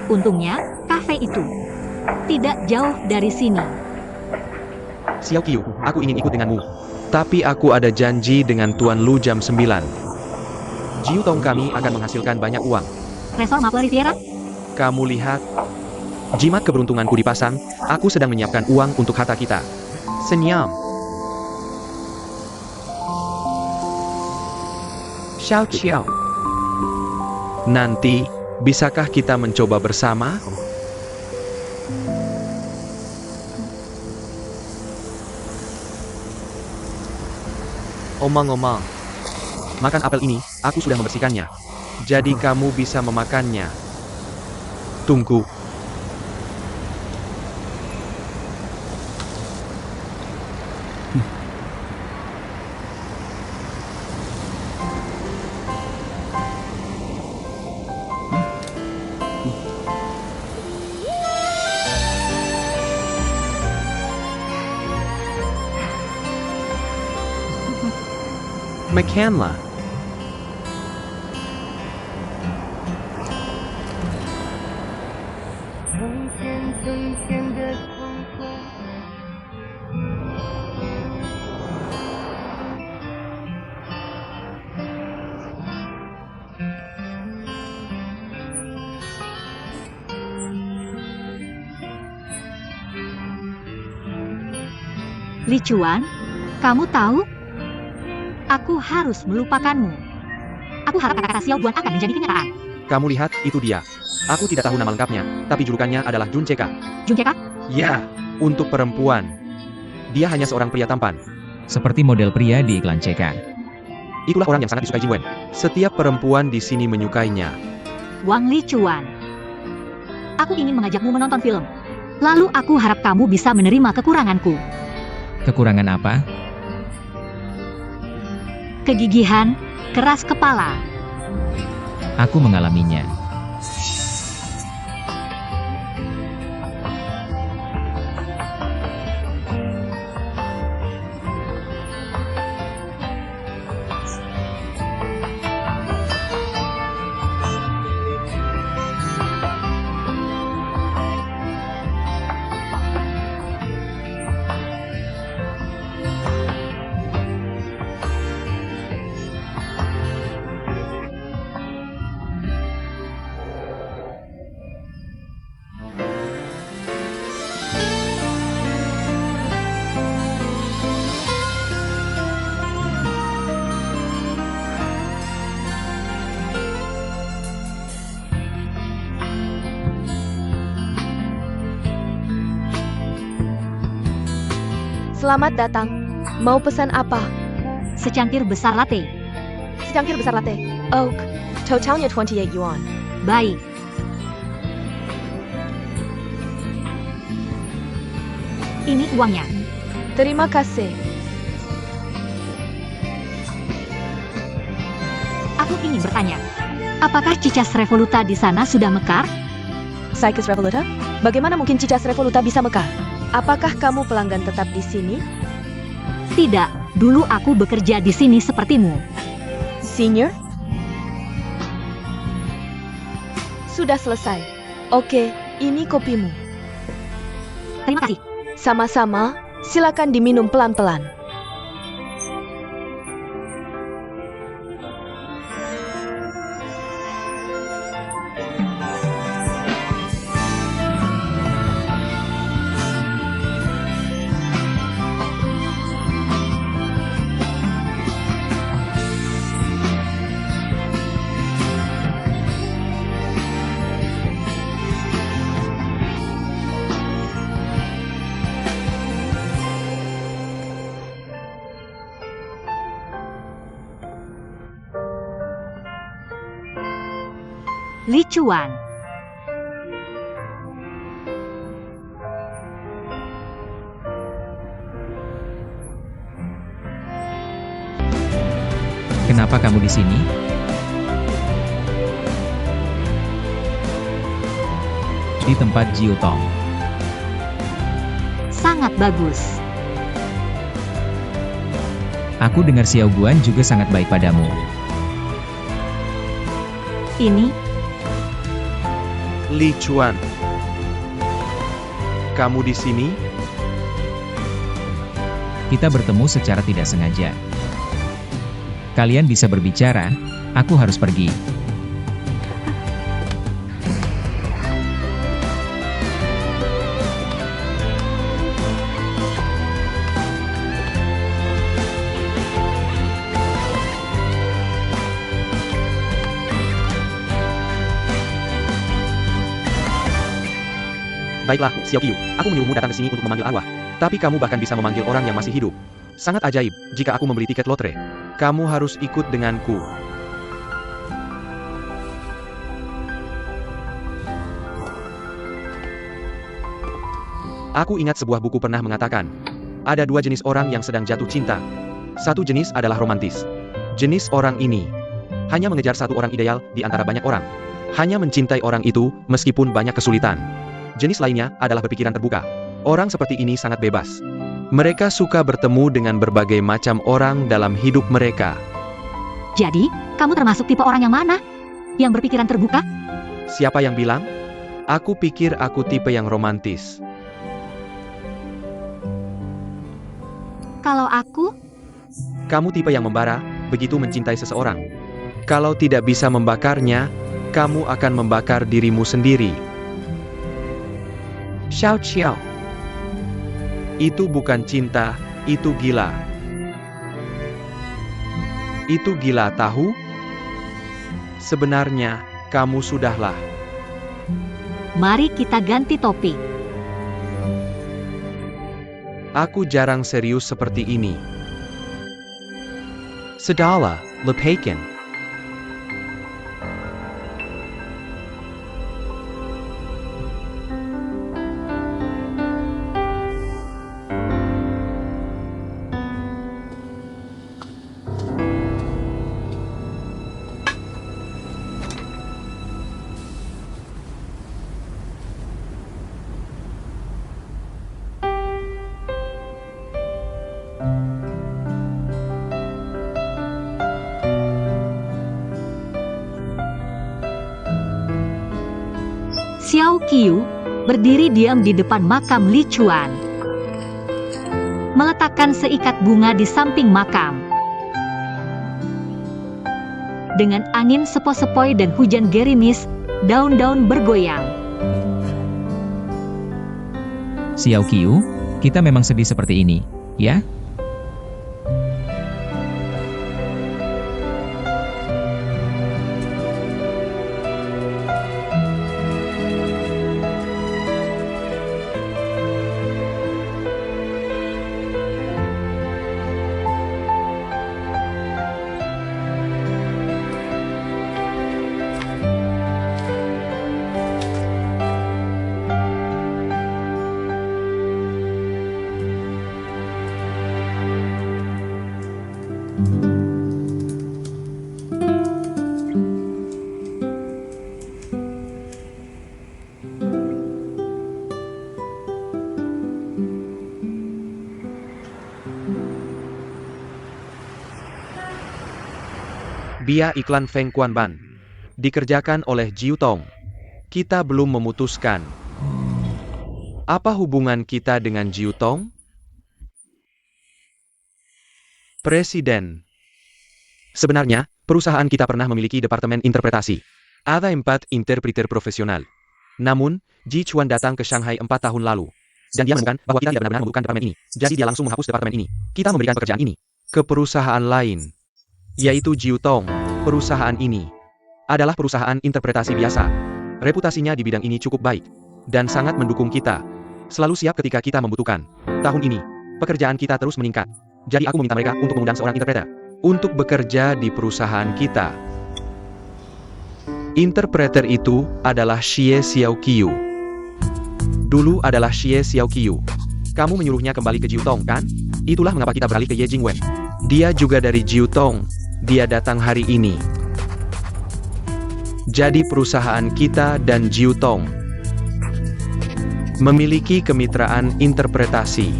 Untungnya, kafe itu tidak jauh dari sini. Xiao Qiu, aku ingin ikut denganmu. Tapi aku ada janji dengan Tuan Lu jam 9. Jiutong kami akan menghasilkan banyak uang. Resor Maple Riviera? Kamu lihat, jimat keberuntunganku dipasang, aku sedang menyiapkan uang untuk harta kita. Senyum. Xiao Qiao. Nanti, bisakah kita mencoba bersama? Omong-omong, makan apel ini, aku sudah membersihkannya. Jadi kamu bisa memakannya. Tunggu. McCandla. Li Chuan, kamu tahu? Aku harus melupakanmu. Aku harap kata-kata Xiao Guan akan menjadi kenyataan. Kamu lihat, itu dia. Aku tidak tahu nama lengkapnya, tapi julukannya adalah Jun Cheka. Jun Cheka? Ya, untuk perempuan. Dia hanya seorang pria tampan. Seperti model pria di iklan CK. Itulah orang yang sangat disukai Jin Wen. Setiap perempuan di sini menyukainya. Wang Li Chuan. Aku ingin mengajakmu menonton film. Lalu aku harap kamu bisa menerima kekuranganku. Kekurangan apa? Kegigihan, keras kepala. Aku mengalaminya. Selamat datang. Mau pesan apa? Secangkir besar latte. Secangkir besar latte. Oak. Totalnya 28 yuan. Baik. Ini uangnya. Terima kasih. Aku ingin bertanya. Apakah cicas revoluta di sana sudah mekar? Cycas Revoluta? Bagaimana mungkin cicas Revoluta bisa mekar? Apakah kamu pelanggan tetap di sini? Tidak, dulu aku bekerja di sini sepertimu. Senior? Sudah selesai. Oke, ini kopimu. Terima kasih. Sama-sama, silakan diminum pelan-pelan. Li Chuan. Kenapa kamu di sini? Di tempat Jiu Tong. Sangat bagus. Aku dengar Xiao Guan juga sangat baik padamu. Ini, Li Chuan. Kamu di sini? Kita bertemu secara tidak sengaja. Kalian bisa berbicara, aku harus pergi. Baiklah, Xiao Qiu, aku menyuruhmu datang ke sini untuk memanggil arwah. Tapi kamu bahkan bisa memanggil orang yang masih hidup. Sangat ajaib, jika aku membeli tiket lotre. Kamu harus ikut denganku. Aku ingat sebuah buku pernah mengatakan, ada dua jenis orang yang sedang jatuh cinta. Satu jenis adalah romantis. Jenis orang ini hanya mengejar satu orang ideal di antara banyak orang. Hanya mencintai orang itu, meskipun banyak kesulitan. Jenis lainnya adalah berpikiran terbuka. Orang seperti ini sangat bebas. Mereka suka bertemu dengan berbagai macam orang dalam hidup mereka. jadi, kamu termasuk tipe orang yang mana? Yang berpikiran terbuka? Siapa yang bilang? Aku pikir aku tipe yang romantis. Kalau aku, Kamu tipe yang membara, begitu mencintai seseorang. Kalau tidak bisa membakarnya, kamu akan membakar dirimu sendiri. Xiao Xiao. Itu bukan cinta, Itu gila. Itu gila tahu? Sebenarnya, kamu sudahlah. Mari kita ganti topik. Aku jarang serius seperti ini. Sudahlah, lepaskan. Xiao Qiu berdiri diam di depan makam Li Chuan, meletakkan seikat bunga di samping makam. Dengan angin sepoi-sepoi dan hujan gerimis, daun-daun bergoyang. Xiao Qiu, kita memang sedih seperti ini, ya? Bia iklan Feng Quan Ban. Dikerjakan oleh Jiu Tong. Kita belum memutuskan. Apa hubungan kita dengan Jiu Tong? Presiden. Sebenarnya, perusahaan kita pernah memiliki departemen interpretasi. Ada 4 interpreter profesional. Namun, Ji Chuan datang ke Shanghai 4 tahun lalu. Dan dia menemukan bahwa kita tidak benar-benar membutuhkan departemen ini. Jadi dia langsung menghapus departemen ini. Kita memberikan pekerjaan ini ke perusahaan lain. Yaitu Jiu Tong. Perusahaan ini adalah perusahaan interpretasi biasa. Reputasinya di bidang ini cukup baik. Dan sangat mendukung kita. Selalu siap ketika kita membutuhkan. Tahun ini, pekerjaan kita terus meningkat. Jadi aku meminta mereka untuk mengundang seorang interpreter untuk bekerja di perusahaan kita. Interpreter itu adalah Xie Xiao Qiu. Dulu adalah Xie Xiao Qiu. Kamu menyuruhnya kembali ke Jiu Tong, kan? Itulah mengapa kita beralih ke Ye Jingwen. Dia juga dari Jiu Tong. Dia datang hari ini. Jadi perusahaan kita dan Jiu Tong memiliki kemitraan interpretasi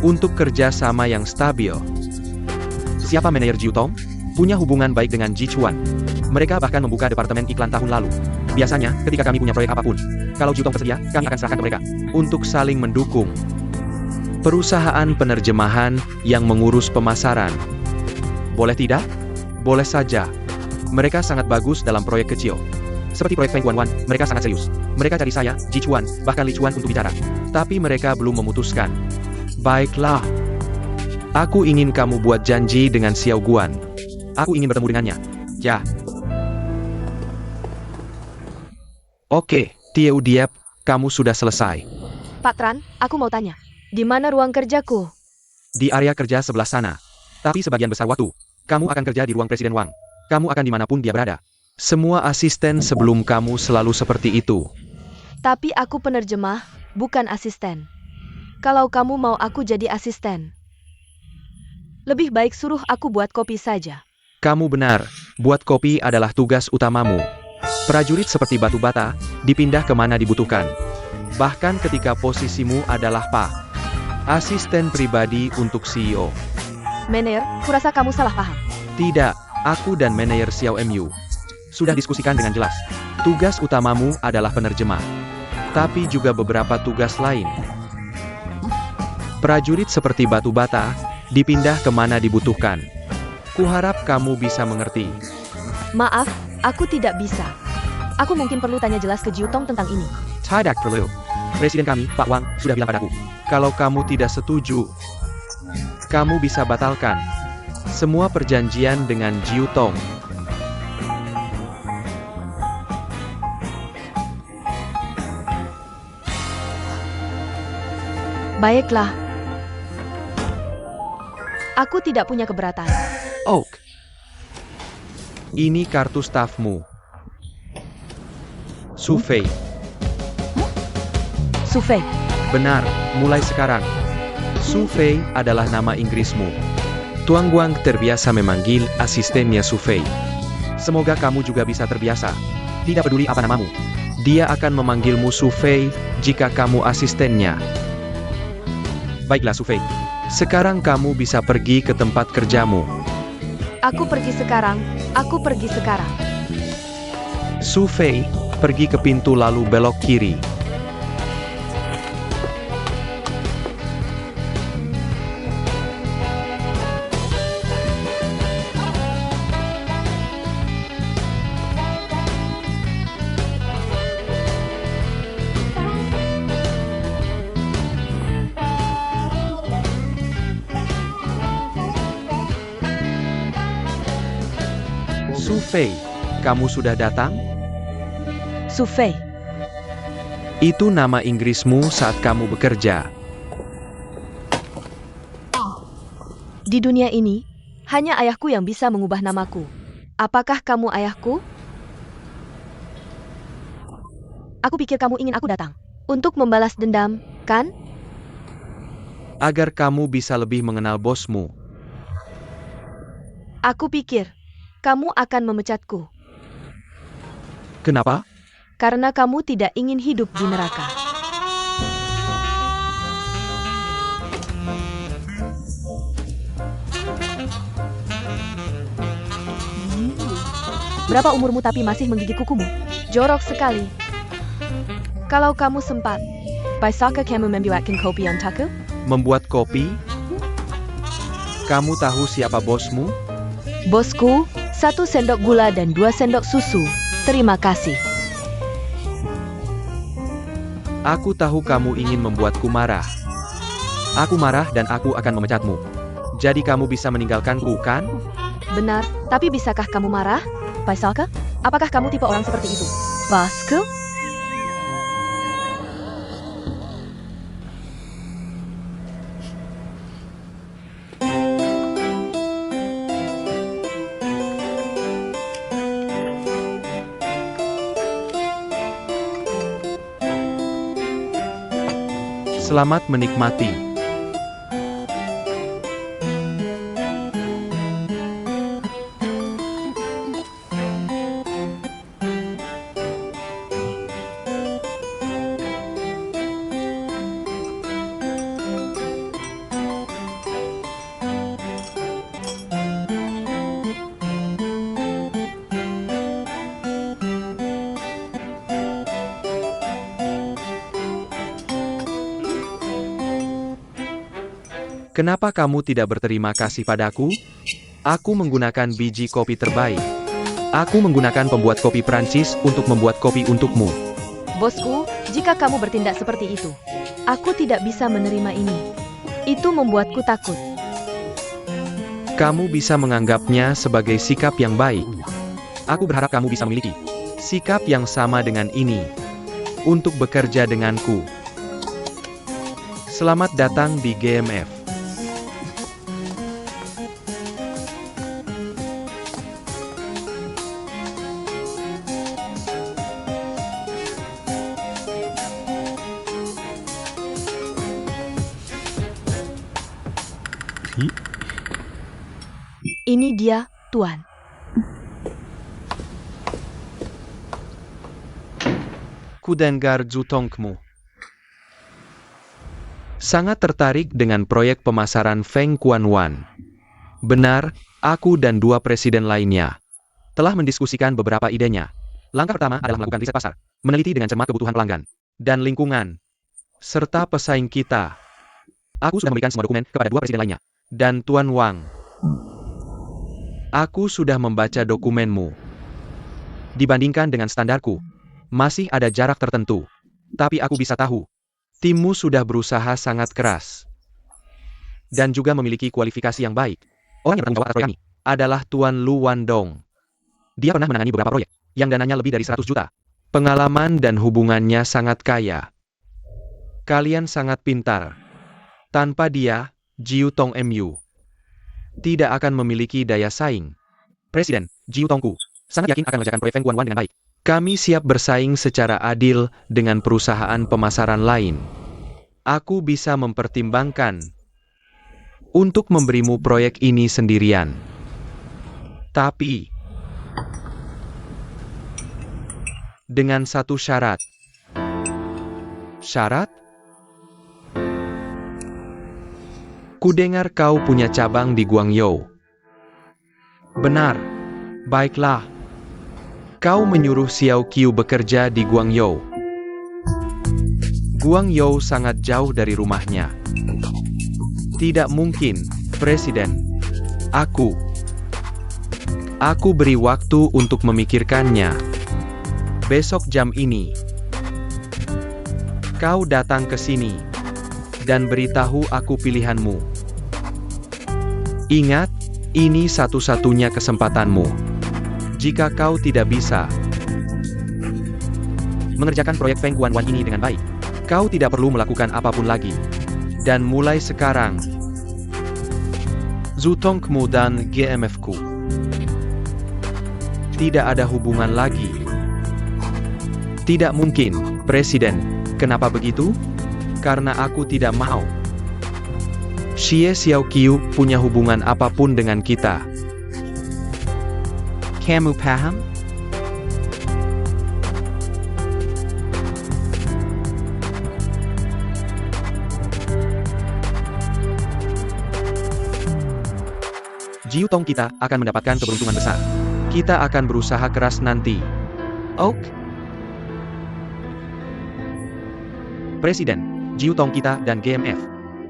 untuk kerjasama yang stabil. Siapa manajer Jiu Tong? Punya hubungan baik dengan Ji Chuan. Mereka bahkan membuka departemen iklan tahun lalu. Biasanya, ketika kami punya proyek apapun, kalau Jiu Tong tersedia, kami akan serahkan ke mereka untuk saling mendukung. Perusahaan penerjemahan yang mengurus pemasaran. Boleh tidak? Boleh saja. Mereka sangat bagus dalam proyek kecil. Seperti proyek Feng Guanwan, mereka sangat serius. Mereka cari saya, Ji Chuan, bahkan Li Chuan untuk bicara. Tapi mereka belum memutuskan. Baiklah. Aku ingin kamu buat janji dengan Xiao Guan. Aku ingin bertemu dengannya. Ya. Oke, Tieu Diep, kamu sudah selesai. Pak Tran, aku mau tanya. Di mana ruang kerjaku? Di area kerja sebelah sana. Tapi sebagian besar waktu, kamu akan kerja di ruang Presiden Wang. Kamu akan dimanapun dia berada. Semua asisten sebelum kamu selalu seperti itu. Tapi aku penerjemah, bukan asisten. Kalau kamu mau aku jadi asisten, lebih baik suruh aku buat kopi saja. Kamu benar, buat kopi adalah tugas utamamu. Prajurit seperti batu bata, dipindah kemana dibutuhkan. Bahkan ketika posisimu adalah asisten pribadi untuk CEO. Mener, kurasa kamu salah paham. Tidak, aku dan manajer Xiao Mu sudah diskusikan dengan jelas. Tugas utamamu adalah penerjemah. Tapi juga beberapa tugas lain. Prajurit seperti batu bata, dipindah kemana dibutuhkan. Kuharap kamu bisa mengerti. Maaf, aku tidak bisa. Aku mungkin perlu tanya jelas ke Jiu Tong tentang ini. Tidak perlu. Presiden kami, Pak Wang, sudah bilang padaku. Kalau kamu tidak setuju, kamu bisa batalkan semua perjanjian dengan Jiu Tong. Baiklah. Aku tidak punya keberatan. Oak. Ini kartu stafmu. Su Fei. Su Fei, Benar, mulai sekarang. Su Fei adalah nama Inggrismu. Tuan Guang terbiasa memanggil asistennya Su Fei. Semoga kamu juga bisa terbiasa. Tidak peduli apa namamu. Dia akan memanggilmu Su Fei jika kamu asistennya. Baiklah Su Fei. Sekarang kamu bisa pergi ke tempat kerjamu. aku pergi sekarang. Aku pergi sekarang. Su Fei, pergi ke pintu lalu belok kiri. Su Fei, kamu sudah datang? Su Fei, Itu nama Inggrismu saat kamu bekerja. di dunia ini, hanya ayahku yang bisa mengubah namaku. Apakah kamu ayahku? Aku pikir kamu ingin aku datang. Untuk membalas dendam, kan? Agar kamu bisa lebih mengenal bosmu. Aku pikir, kamu akan memecatku. Kenapa? Karena kamu tidak ingin hidup di neraka. Berapa umurmu tapi masih menggigit kukumu? Jorok sekali. Kalau kamu sempat, bisakah kamu membuatkan kopi untukku? Membuat kopi? Kamu tahu siapa bosmu? Bosku, 1 sendok gula dan 2 sendok susu. Terima kasih. Aku tahu kamu ingin membuatku marah. Aku marah dan aku akan memecatmu. Jadi kamu bisa meninggalkanku, kan? Benar, tapi bisakah kamu marah? Bisalka? Apakah kamu tipe orang seperti itu? Bosku? Selamat menikmati. Kenapa kamu tidak berterima kasih padaku? Aku menggunakan biji kopi terbaik. Aku menggunakan pembuat kopi Prancis untuk membuat kopi untukmu. Bosku, jika kamu bertindak seperti itu, aku tidak bisa menerima ini. Itu membuatku takut. Kamu bisa menganggapnya sebagai sikap yang baik. Aku berharap kamu bisa memiliki sikap yang sama dengan ini untuk bekerja denganku. Selamat datang di GMF. Ini dia, Tuan. Kudengar Zutongmu. Sangat tertarik dengan proyek pemasaran Feng Kuanwan. Benar, aku dan 2 presiden lainnya telah mendiskusikan beberapa idenya. Langkah pertama adalah melakukan riset pasar, meneliti dengan cermat kebutuhan pelanggan dan lingkungan, serta pesaing kita. Aku sudah memberikan semua dokumen kepada 2 presiden lainnya, dan Tuan Wang. Aku sudah membaca dokumenmu. Dibandingkan dengan standarku, masih ada jarak tertentu. Tapi aku bisa tahu Timmu sudah berusaha sangat keras. Dan juga memiliki kualifikasi yang baik. Orang yang bertanggung jawab atas proyek ini adalah Tuan Lu Wandong. Dia pernah menangani beberapa proyek yang dananya lebih dari 100 juta. Pengalaman dan hubungannya sangat kaya. Kalian sangat pintar. Tanpa dia, Jiu Tong MU tidak akan memiliki daya saing. Presiden, Jiu Tongku, sangat yakin akan mengerjakan proyek Feng Guanwan dengan baik. Kami siap bersaing secara adil dengan perusahaan pemasaran lain. Aku bisa mempertimbangkan untuk memberimu proyek ini sendirian. Tapi, dengan satu syarat. Syarat? Kudengar kau punya cabang di Guangzhou. Benar. Baiklah. Kau menyuruh Xiao Qiu bekerja di Guangzhou. Guangzhou sangat jauh dari rumahnya. Tidak mungkin, Presiden. Aku beri waktu untuk memikirkannya. Besok jam ini. Kau datang ke sini dan beritahu aku pilihanmu. Ingat, ini satu-satunya kesempatanmu. Jika kau tidak bisa mengerjakan proyek Feng Guanwan ini dengan baik, kau tidak perlu melakukan apapun lagi. Dan mulai sekarang, Zutongmu dan GMF-ku tidak ada hubungan lagi. Tidak mungkin, Presiden. Kenapa begitu? Karena aku tidak mau Xie Xiao Qiu punya hubungan apapun dengan kita. Kamu paham? Jiu Tong kita akan mendapatkan keberuntungan besar. Kita akan berusaha keras nanti. Oke? Presiden, Jiu Tong kita dan GMF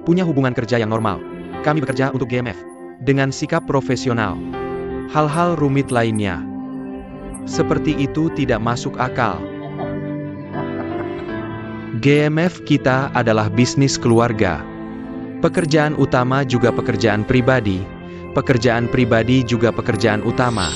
punya hubungan kerja yang normal. Kami bekerja untuk GMF dengan sikap profesional. Hal-hal rumit lainnya seperti itu tidak masuk akal. GMF kita adalah bisnis keluarga. Pekerjaan utama juga pekerjaan pribadi. Pekerjaan pribadi juga pekerjaan utama.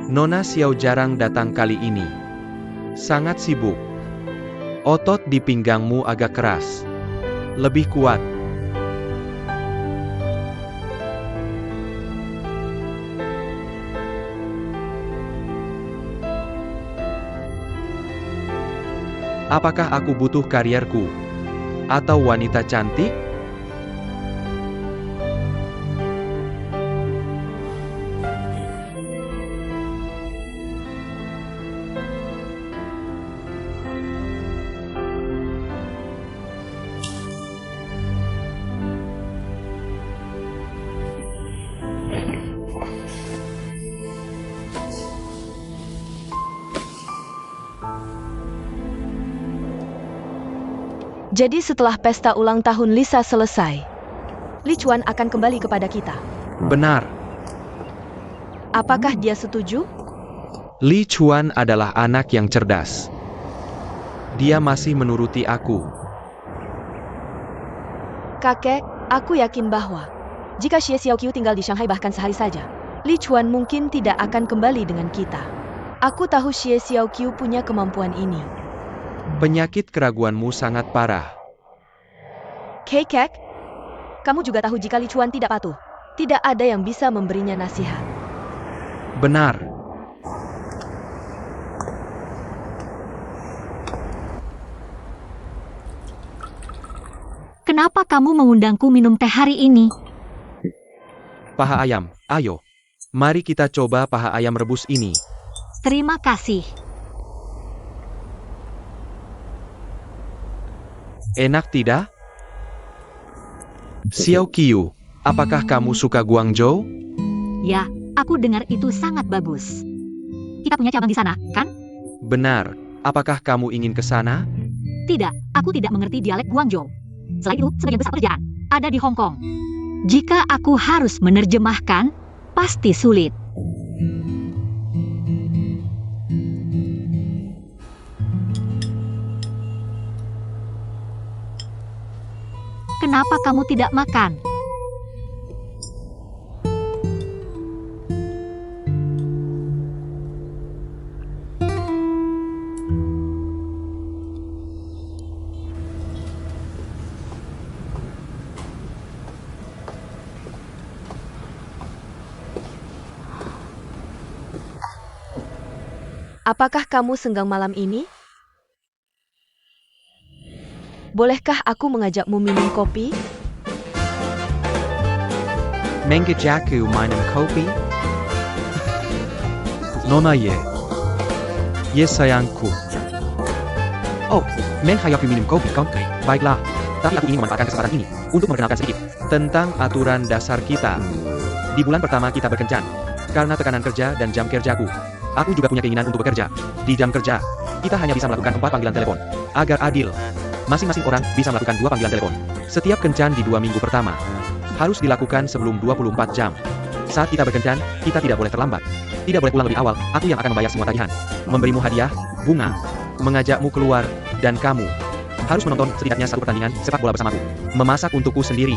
Nona Xiao jarang datang kali ini. Sangat sibuk. Otot di pinggangmu agak keras. Lebih kuat. Apakah aku butuh karierku? Atau wanita cantik? Jadi setelah pesta ulang tahun Lisa selesai, Li Chuan akan kembali kepada kita. Benar. Apakah dia setuju? Li Chuan adalah anak yang cerdas. Dia masih menuruti aku. Kakek, aku yakin bahwa jika Xie Xiaoqiu tinggal di Shanghai bahkan sehari saja, Li Chuan mungkin tidak akan kembali dengan kita. Aku tahu Xie Xiaoqiu punya kemampuan ini. Penyakit keraguanmu sangat parah. Kek, kamu juga tahu jika Li Chuan tidak patuh, tidak ada yang bisa memberinya nasihat. Benar. Kenapa kamu mengundangku minum teh hari ini? Paha ayam, ayo. Mari kita coba paha ayam rebus ini. Terima kasih. Enak tidak? Xiao Qiu, apakah kamu suka Guangzhou? Ya, aku dengar itu sangat bagus. Kita punya cabang di sana, kan? Benar. Apakah kamu ingin ke sana? Tidak, aku tidak mengerti dialek Guangzhou. Selain itu, sebagian besar pekerjaan ada di Hong Kong. Jika aku harus menerjemahkan, pasti sulit. Kenapa kamu tidak makan? Apakah kamu senggang malam ini? Bolehkah aku mengajakmu minum kopi? Mengajakku minum kopi? Nona ye. Yes sayangku. Oh, menghayaku minum kopi kan? Baiklah. Tapi aku ingin memanfaatkan kesempatan ini untuk memperkenalkan sedikit tentang aturan dasar kita. Di bulan pertama kita berkencan. Karena tekanan kerja dan jam kerjaku, aku juga punya keinginan untuk bekerja. Di jam kerja, kita hanya bisa melakukan 4 panggilan telepon. Agar adil, masing-masing orang bisa melakukan 2 panggilan telepon. Setiap kencan di 2 minggu pertama harus dilakukan sebelum 24 jam. Saat kita berkencan, kita tidak boleh terlambat. Tidak boleh pulang lebih awal, aku yang akan membayar semua tagihan. Memberimu hadiah, bunga, mengajakmu keluar, dan kamu harus menonton setidaknya 1 pertandingan sepak bola bersamaku. Memasak untukku sendiri.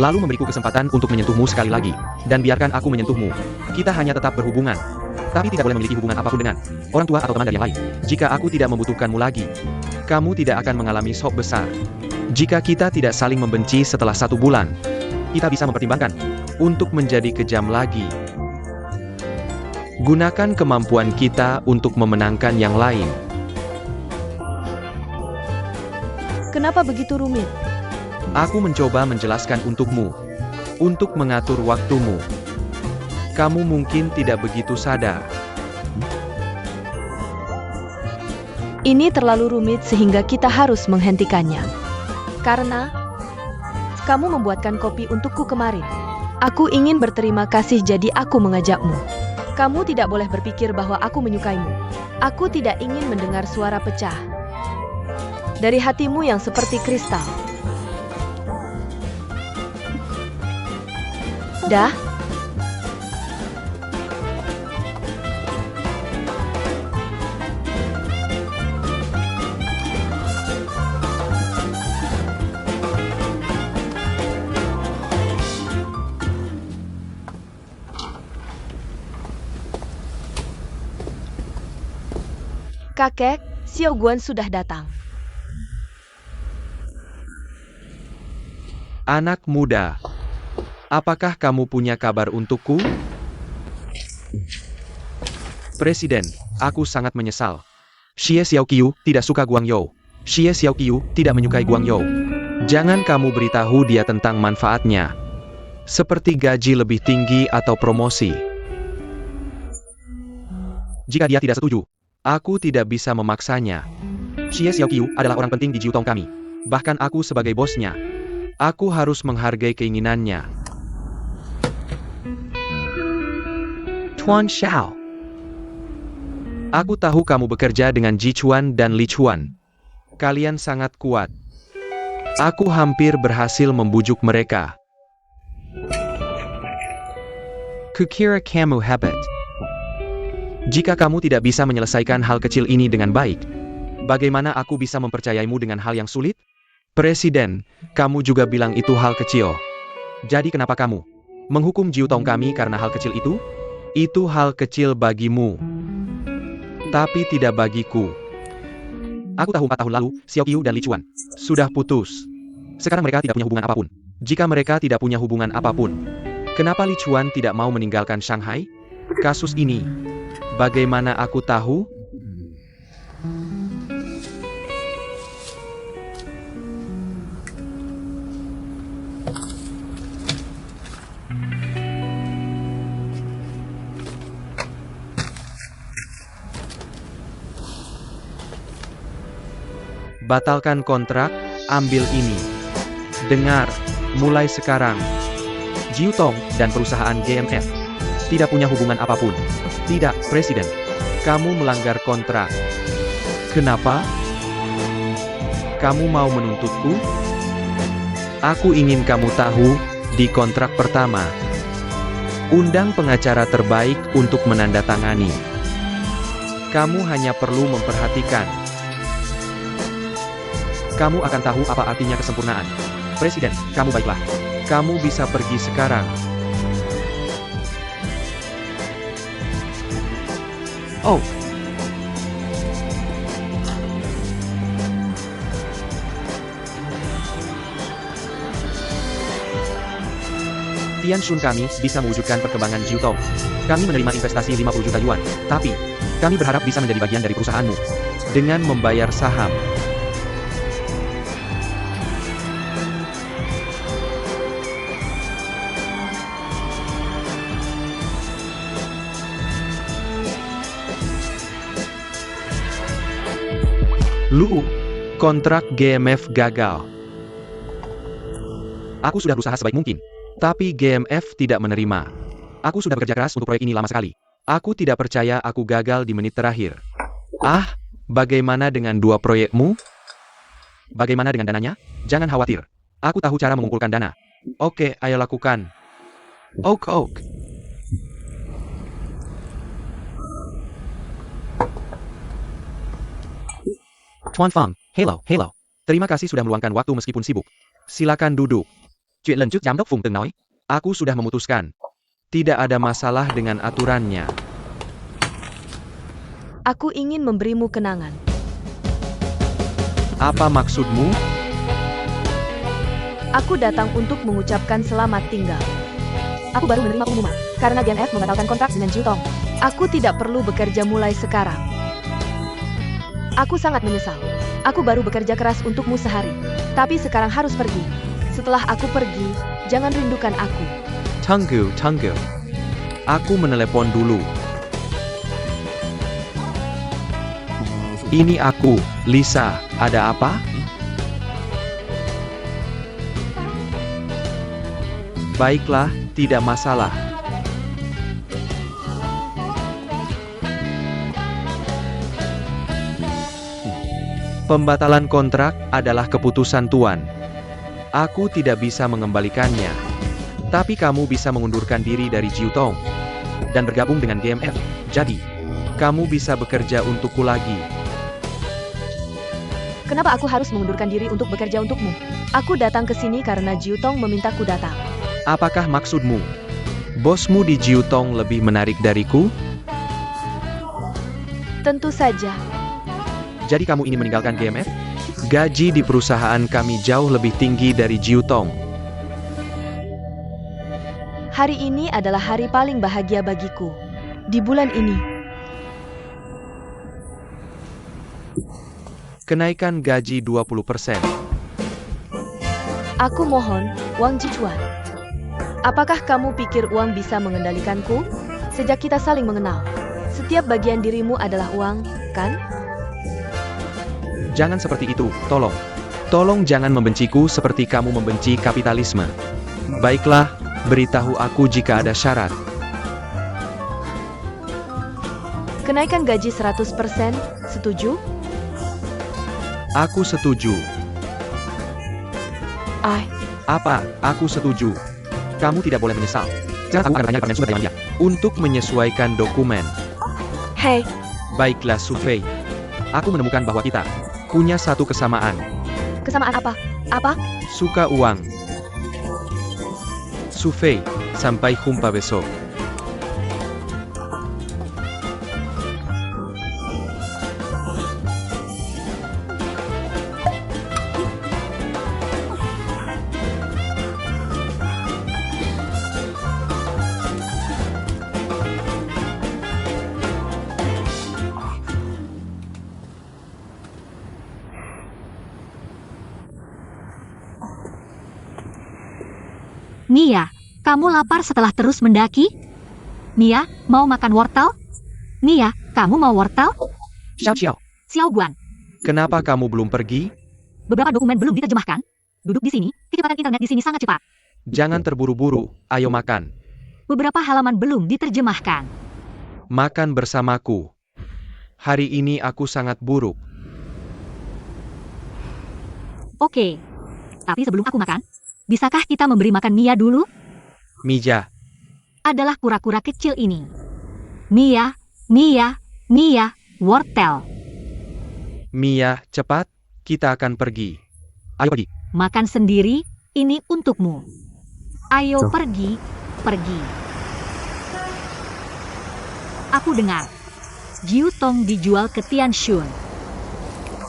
Lalu memberiku kesempatan untuk menyentuhmu sekali lagi. Dan biarkan aku menyentuhmu. Kita hanya tetap berhubungan. Tapi tidak boleh memiliki hubungan apapun dengan orang tua atau teman dari yang lain. Jika aku tidak membutuhkanmu lagi, kamu tidak akan mengalami shock besar. Jika kita tidak saling membenci setelah 1 bulan, kita bisa mempertimbangkan untuk menjadi kejam lagi. Gunakan kemampuan kita untuk memenangkan yang lain. Kenapa begitu rumit? Aku mencoba menjelaskan untukmu, untuk mengatur waktumu. Kamu mungkin tidak begitu sadar. Ini terlalu rumit sehingga kita harus menghentikannya. Karena kamu membuatkan kopi untukku kemarin. Aku ingin berterima kasih jadi aku mengajakmu. Kamu tidak boleh berpikir bahwa aku menyukaimu. Aku tidak ingin mendengar suara pecah dari hatimu yang seperti kristal. Dah? Kakek, Xiao Guan sudah datang. Anak muda, apakah kamu punya kabar untukku? Presiden, aku sangat menyesal. Xie Xiaoqiu tidak suka Guangyou. Xie Xiaoqiu tidak menyukai Guangyou. Jangan kamu beritahu dia tentang manfaatnya. Seperti gaji lebih tinggi atau promosi. Jika dia tidak setuju, aku tidak bisa memaksanya. Xie Xiaoqiu adalah orang penting di Jiutong kami. Bahkan aku sebagai bosnya. Aku harus menghargai keinginannya. Tuan Xiao. Aku tahu kamu bekerja dengan Ji Chuan dan Li Chuan. Kalian sangat kuat. Aku hampir berhasil membujuk mereka. Kukira kamu hebat. Jika kamu tidak bisa menyelesaikan hal kecil ini dengan baik, bagaimana aku bisa mempercayaimu dengan hal yang sulit? Presiden, kamu juga bilang itu hal kecil. Jadi kenapa kamu menghukum Jiutong kami karena hal kecil itu? Itu hal kecil bagimu. Tapi tidak bagiku. Aku tahu 4 tahun lalu, Xiaoqiu dan Li Chuan sudah putus. Sekarang mereka tidak punya hubungan apapun. Jika mereka tidak punya hubungan apapun, kenapa Li Chuan tidak mau meninggalkan Shanghai? Kasus ini, bagaimana aku tahu? Batalkan kontrak, ambil ini. Dengar, mulai sekarang, Jiutong dan perusahaan GMF Tidak punya hubungan apapun. Tidak, Presiden. Kamu melanggar kontrak. Kenapa? Kamu mau menuntutku? Aku ingin kamu tahu, di kontrak pertama, undang pengacara terbaik untuk menandatangani. Kamu hanya perlu memperhatikan. Kamu akan tahu apa artinya kesempurnaan. Presiden, kamu baiklah. Kamu bisa pergi sekarang. Oh. Tian Shun, kami bisa mewujudkan perkembangan Jiutong. Kami menerima investasi 50 juta yuan, tapi kami berharap bisa menjadi bagian dari perusahaanmu dengan membayar saham. Lu, kontrak GMF gagal. Aku sudah berusaha sebaik mungkin, tapi GMF tidak menerima. Aku sudah bekerja keras untuk proyek ini lama sekali. Aku tidak percaya aku gagal di menit terakhir. Ah, bagaimana dengan 2 proyekmu? Bagaimana dengan dananya? Jangan khawatir. Aku tahu cara mengumpulkan dana. Oke, ayo lakukan. Ok. Tuan Fang, hello. Terima kasih sudah meluangkan waktu meskipun sibuk. Silakan duduk. Chuyện lần trước giám đốc Phùng từng nói. Aku sudah memutuskan. Tidak ada masalah dengan aturannya. Aku ingin memberimu kenangan. Apa maksudmu? Aku datang untuk mengucapkan selamat tinggal. Aku baru menerima pengumuman, karena GMF membatalkan kontrak dengan Jiutong. Aku tidak perlu bekerja mulai sekarang. Aku sangat menyesal. Aku baru bekerja keras untukmu sehari, tapi sekarang harus pergi. Setelah aku pergi, jangan rindukan aku. Tunggu. Aku menelepon dulu. Ini aku, Lisa. Ada apa? Baiklah, tidak masalah. Pembatalan kontrak adalah keputusan Tuan. Aku tidak bisa mengembalikannya. Tapi kamu bisa mengundurkan diri dari Jiutong dan bergabung dengan GMF. Jadi, kamu bisa bekerja untukku lagi. Kenapa aku harus mengundurkan diri untuk bekerja untukmu? Aku datang ke sini karena Jiutong memintaku datang. Apakah maksudmu? Bosmu di Jiutong lebih menarik dariku? Tentu saja. Jadi kamu ini meninggalkan GMF? Gaji di perusahaan kami jauh lebih tinggi dari Jiutong. Hari ini adalah hari paling bahagia bagiku. Di bulan ini. Kenaikan gaji 20%. Aku mohon, Wang Jichuan. Apakah kamu pikir uang bisa mengendalikanku? Sejak kita saling mengenal, setiap bagian dirimu adalah uang, kan? Jangan seperti itu, tolong. Tolong jangan membenciku seperti kamu membenci kapitalisme. Baiklah, beritahu aku jika ada syarat. Kenaikan gaji 100%, setuju? Aku setuju. Apa? Aku setuju. Kamu tidak boleh menyesal. Jelas aku akan bertanya kepada sumber daya manusia untuk menyesuaikan dokumen. Hei, Baiklah, Sufei. Aku menemukan bahwa kita punya satu kesamaan. kesamaan apa? Apa? Suka uang. Sufei, sampai jumpa besok. Nia, kamu lapar setelah terus mendaki? Nia, mau makan wortel? Nia, kamu mau wortel? Xiao, Xiao Guan, kenapa kamu belum pergi? beberapa dokumen belum diterjemahkan. Duduk di sini, kecepatan internet di sini sangat cepat. Jangan terburu-buru, ayo makan. Beberapa halaman belum diterjemahkan. Makan bersamaku. Hari ini aku sangat buruk. Oke. Tapi sebelum aku makan, bisakah kita memberi makan Mia dulu? Mija, Adalah kura-kura kecil ini. Mia, wortel. Mia, cepat, kita akan pergi. Ayo pergi. Makan sendiri, ini untukmu. Ayo pergi. Aku dengar. Jiu Tong dijual ke Tian Shun.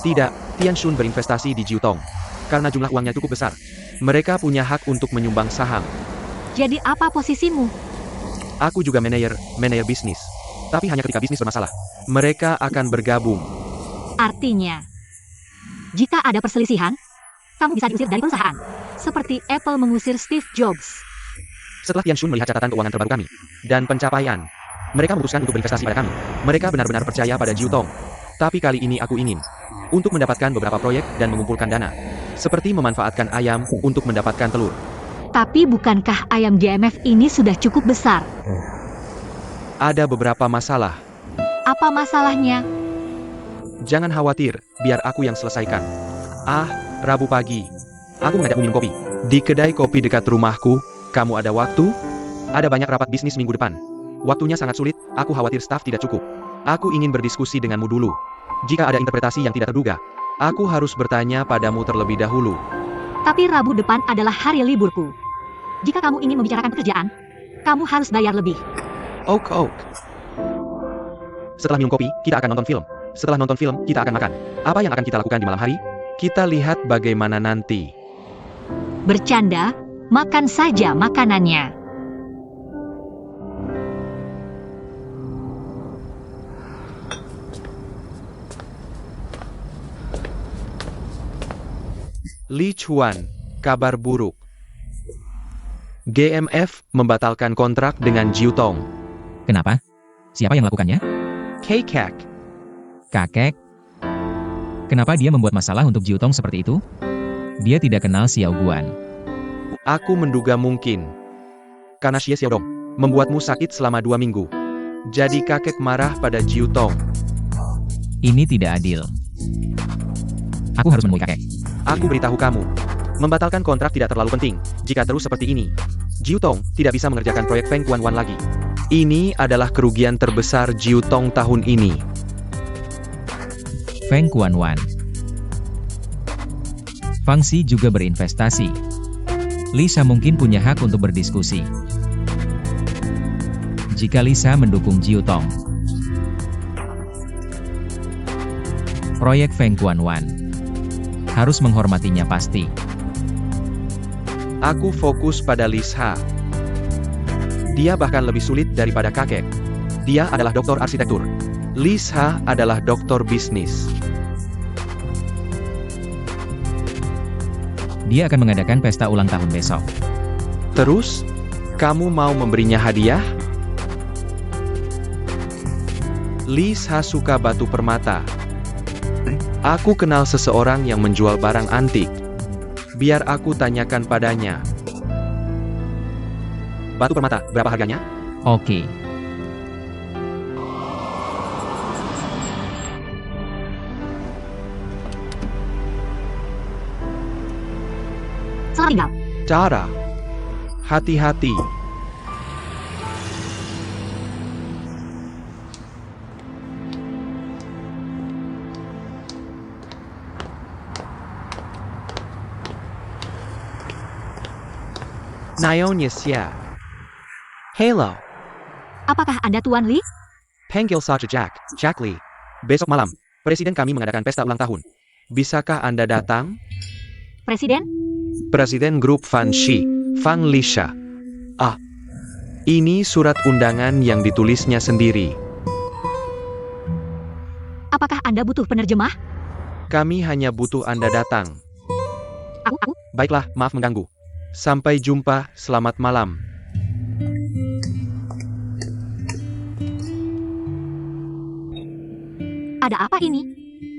Tidak, Tian Shun berinvestasi di Jiutong. Karena jumlah uangnya cukup besar. Mereka punya hak untuk menyumbang saham. Jadi apa posisimu? Aku juga manajer bisnis. Tapi hanya ketika bisnis bermasalah. Mereka akan bergabung. Artinya, jika ada perselisihan, kamu bisa diusir dari perusahaan. Seperti Apple mengusir Steve Jobs. Setelah Tian Shun melihat catatan keuangan terbaru kami dan pencapaian, mereka memutuskan untuk berinvestasi pada kami. Mereka benar-benar percaya pada Jiutong. Tapi kali ini aku ingin untuk mendapatkan beberapa proyek dan mengumpulkan dana. Seperti memanfaatkan ayam untuk mendapatkan telur. Tapi bukankah ayam GMF ini sudah cukup besar? Ada beberapa masalah. Apa masalahnya? Jangan khawatir, biar aku yang selesaikan. Rabu pagi. Aku mengajakmu minum kopi. Di kedai kopi dekat rumahku, kamu ada waktu? Ada banyak rapat bisnis minggu depan. Waktunya sangat sulit, aku khawatir staf tidak cukup. Aku ingin berdiskusi denganmu dulu. Jika ada interpretasi yang tidak terduga, aku harus bertanya padamu terlebih dahulu. Tapi Rabu depan adalah hari liburku. Jika kamu ingin membicarakan pekerjaan, kamu harus bayar lebih. Ok. Setelah minum kopi, kita akan nonton film. Setelah nonton film, kita akan makan. Apa yang akan kita lakukan di malam hari? Kita lihat bagaimana nanti. Bercanda, makan saja makanannya. Li Chuan, kabar buruk. GMF membatalkan kontrak dengan Jiutong. Kenapa? Siapa yang melakukannya? Kakek. Kakek? Kenapa dia membuat masalah untuk Jiutong seperti itu? Dia tidak kenal Xiao Guan. Aku menduga mungkin. Karena Xie Xiaodong membuatmu sakit selama 2 minggu. Jadi kakek marah pada Jiutong. Ini tidak adil. Aku harus menemui kakek. Aku beritahu kamu. Membatalkan kontrak tidak terlalu penting. Jika terus seperti ini, Jiutong tidak bisa mengerjakan proyek Feng Kuan-Wan lagi. Ini adalah kerugian terbesar Jiutong tahun ini. Feng Kuan-Wan. Fang Xi juga berinvestasi. Lisa mungkin punya hak untuk berdiskusi. Jika Lisa mendukung Jiutong, proyek Feng Kuan-Wan harus menghormatinya pasti. Aku fokus pada Lisa. Dia bahkan lebih sulit daripada kakek. Dia adalah doktor arsitektur. Lisa adalah doktor bisnis. Dia akan mengadakan pesta ulang tahun besok. Terus, kamu mau memberinya hadiah? Lisa suka batu permata. Aku kenal seseorang yang menjual barang antik. Biar aku tanyakan padanya. Batu permata, berapa harganya? Oke. Selamat tinggal. Cara. Hati-hati. Naonya. Hello. Apakah Anda Tuan Li? Panggil saja Jack Lee. Besok malam, Presiden kami mengadakan pesta ulang tahun. Bisakah Anda datang? Presiden? Presiden grup Fan Shi, Fang Lisha. Ini surat undangan yang ditulisnya sendiri. Apakah Anda butuh penerjemah? Kami hanya butuh Anda datang. Aku? Baiklah, maaf mengganggu. Sampai jumpa, selamat malam. Ada apa ini?